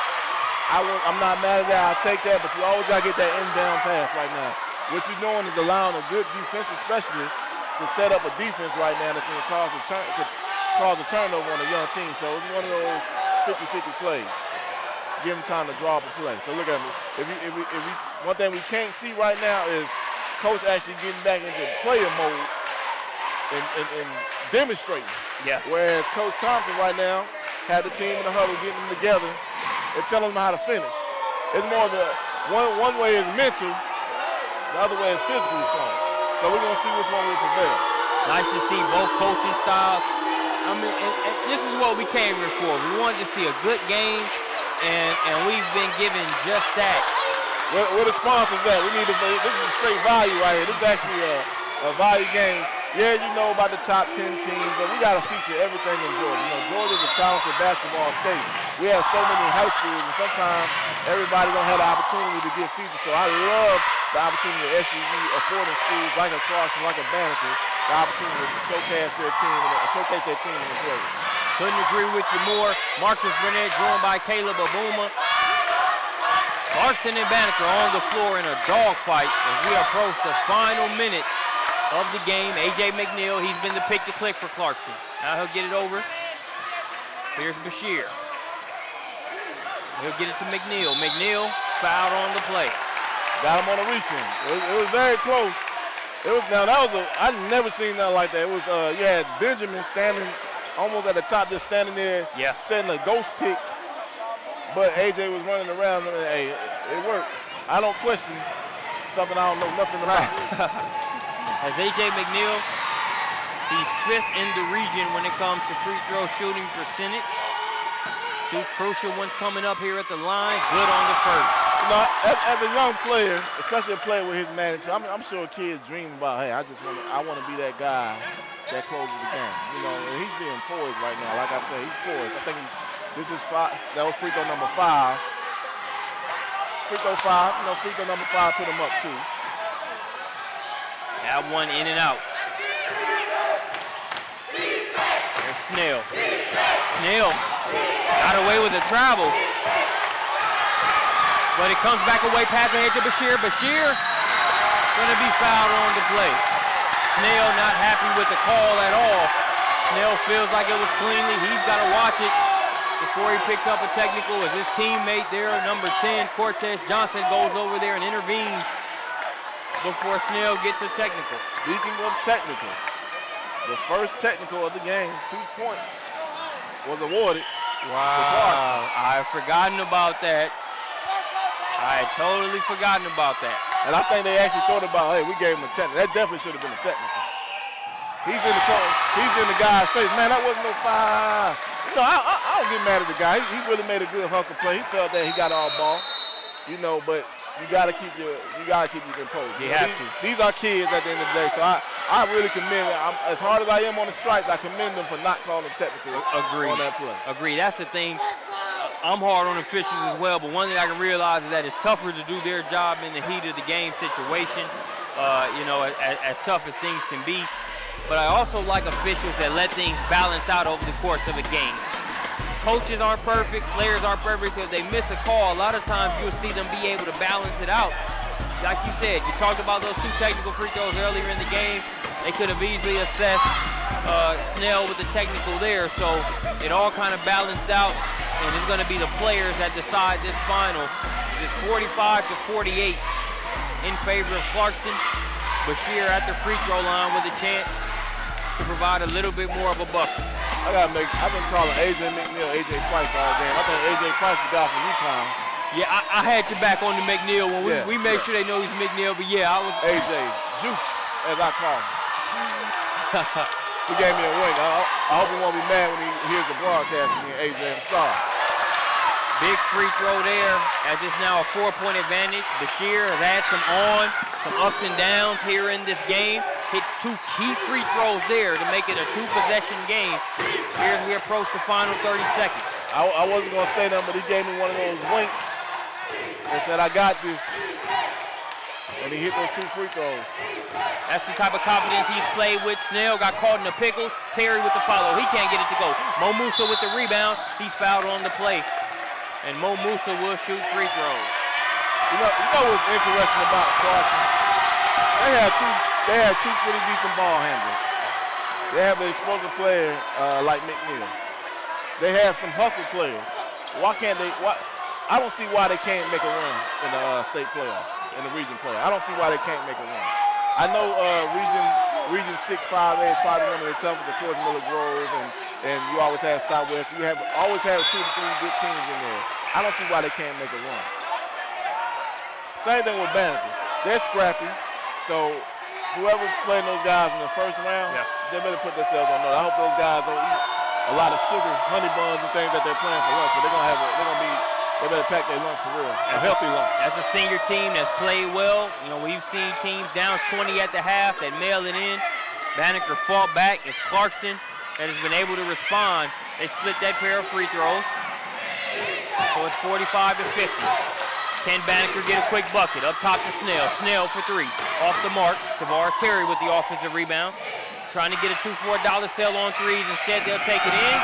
I'm not mad at that. I'll take that, but you always got to get that in-down pass right now. What you're doing is allowing a good defensive specialist to set up a defense right now that's going to cause a turnover on a young team. So it's one of those 50-50 plays. Give him time to draw up a play. So look at me. One thing we can't see right now is coach actually getting back into player mode and demonstrating. Yeah. Whereas Coach Thompson right now had the team in the huddle, getting them together and telling them how to finish. It's more of one way is mental, the other way is physically strong. So we're gonna see which one will prevail. Nice to see both coaching styles. I mean, and this is what we came here for. We wanted to see a good game, and we've been given just that. Where the sponsors at? This is a straight value right here. This is actually a value game. Yeah, you know about the top 10 teams, but we got to feature everything in Georgia. You know, Georgia's a talented basketball state. We have so many high schools, and sometimes everybody don't have the opportunity to get featured. So I love the opportunity of SUV affording schools like a Clarkson, like a Banneker, the opportunity to showcase their team in the players. Couldn't agree with you more. Marcus Burnett joined by Caleb Abuma. Clarkson and Banneker on the floor in a dogfight as we approach the final minute of the game. A.J. McNeil, he's been the pick to click for Clarkson. Now he'll get it over. Here's Bashir. He'll get it to McNeil. McNeil fouled on the play. Got him on a reach-in. It was very close. I've never seen nothing like that. It was you had Benjamin standing almost at the top, just standing there, setting a ghost pick. But AJ was running around. Hey, it worked. I don't question something I don't know nothing about. As A.J. McNeil, he's 5th in the region when it comes to free throw shooting percentage. 2 crucial ones coming up here at the line. Good on the first. You know, as a young player, especially a player with his manager, I'm sure kids dream about, hey, I want to be that guy that closes the game. You know, and he's being poised right now. Like I said, he's poised. I think this is 5. That was free throw number 5. Free throw 5. You know, free throw number 5 put him up too. That one in and out. There's Snell. Snell got away with the travel. But it comes back away, pass ahead to Bashir. Bashir gonna be fouled on the play. Snell not happy with the call at all. Snell feels like it was cleanly. He's got to watch it before he picks up a technical as his teammate there, number 10, Cortez Johnson, goes over there and intervenes before Snell gets a technical. Speaking of technicals, the first technical of the game, 2 points, was awarded Wow, I had forgotten about that. I had totally forgotten about that. And I think they actually thought about, hey, we gave him a technical. That definitely should have been a technical. He's in the guy's face. Man, that wasn't no foul. You know, I don't get mad at the guy. He really made a good hustle play. He felt that he got all ball. You know, but you gotta keep your composure. You have to. These are kids at the end of the day. So I really commend them. As hard as I am on the stripes, I commend them for not calling technical on that play. Agree. That's the thing. I'm hard on officials as well, but one thing I can realize is that it's tougher to do their job in the heat of the game situation, you know, as tough as things can be. But I also like officials that let things balance out over the course of a game. Coaches aren't perfect, players aren't perfect, so if they miss a call, a lot of times you'll see them be able to balance it out. Like you said, you talked about those 2 technical free throws earlier in the game. They could have easily assessed Snell with the technical there, so it all kind of balanced out. And it's going to be the players that decide this final. It's 45-48 in favor of Clarkston. Bashir at the free throw line with a chance to provide a little bit more of a buffer. I've been calling AJ McNeil, AJ Price all game. I think AJ Price is the guy from UConn. Yeah, I had your back on the McNeil when we made sure they know he's McNeil, but yeah, I was AJ Juice, as I call him. He gave me a wink. I hope he won't be mad when he hears the broadcast from me. AJ, I'm sorry. Big free throw there, as it's now a 4-point advantage. Bashir has had some ups and downs here in this game. Hits 2 key free throws there to make it a 2-possession game. Here as we approach the final 30 seconds. I wasn't going to say that, but he gave me one of those winks and said, I got this. And he hit those 2 free throws. That's the type of confidence he's played with. Snell got caught in a pickle. Terry with the follow. He can't get it to go. Mo Musa with the rebound. He's fouled on the play. And Mo Musa will shoot free throws. You know what's interesting about Clarkson? They had 2 pretty decent ball handlers. They have an explosive player like McNeil. They have some hustle players. Why can't they? I don't see why they can't make a run in the state playoffs, in the region play. I don't see why they can't make a run. I know Region 6-5A is probably one of the toughest, of course, Miller Grove, and you always have Southwest. You always have 2 to 3 good teams in there. I don't see why they can't make a run. Same thing with Banneker. They're scrappy, so whoever's playing those guys in the first round, they better put themselves on notice. I hope those guys don't eat a lot of sugar, honey buns, and things that they're playing for lunch. So they better pack their lunch for real, a healthy lunch. That's a senior team that's played well. You know, we've seen teams down 20 at the half that mail it in. Banneker fought back. It's Clarkston that has been able to respond. They split that pair of free throws. So it's 45-50. Can Banneker get a quick bucket? Up top to Snell. Snell for 3. Off the mark. Tavares Terry with the offensive rebound. Trying to get a $2 for $1 sale on threes. Instead, they'll take it in.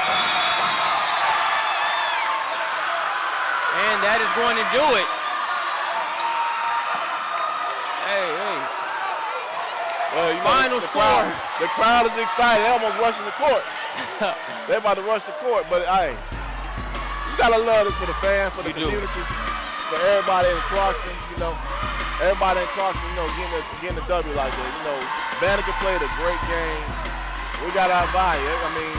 And that is going to do it. Hey. Well, Final score. The crowd is excited. They're almost rushing the court. They're about to rush the court, but hey, you gotta love this for the fans, for the community, for everybody in Clarkson. You know, everybody in Clarkson, you know, getting a W like that. You know, Banneker played a great game. We got our value. I mean,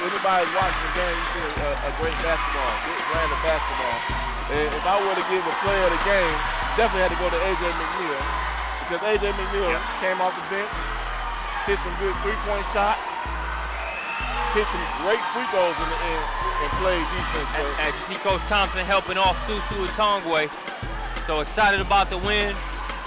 anybody's watching the game, you see a great basketball, good brand of basketball. And if I were to give a player of the game, definitely had to go to AJ McNeil, because AJ McNeil came off the bench, hit some good 3-point shots, hit some great free throws in the end, and played defense. As you see Coach Thompson helping off Susu Tongwe. So excited about the win,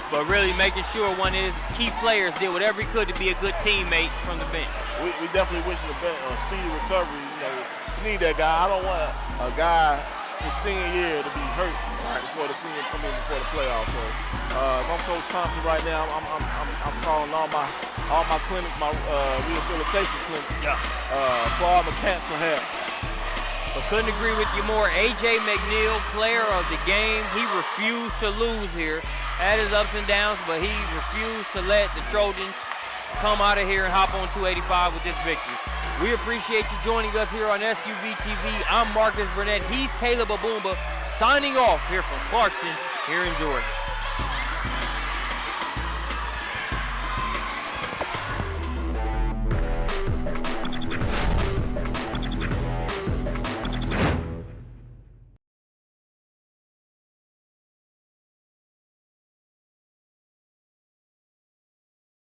but really making sure one of his key players did whatever he could to be a good teammate from the bench. We definitely wish him a speedy recovery. You know, we need that guy. I don't want a guy his senior year to be hurt before the senior come in before the playoffs. So I'm Coach Thompson right now. I'm calling all my clinics, my rehabilitation clinics. For all mechanics perhaps. But couldn't agree with you more. AJ McNeil, player of the game. He refused to lose here. Had his ups and downs, but he refused to let the Trojans come out of here and hop on 285 with this victory. We appreciate you joining us here on SUVtv. I'm Marcus Burnett. He's Caleb Abumba signing off here from Clarkston here in Georgia.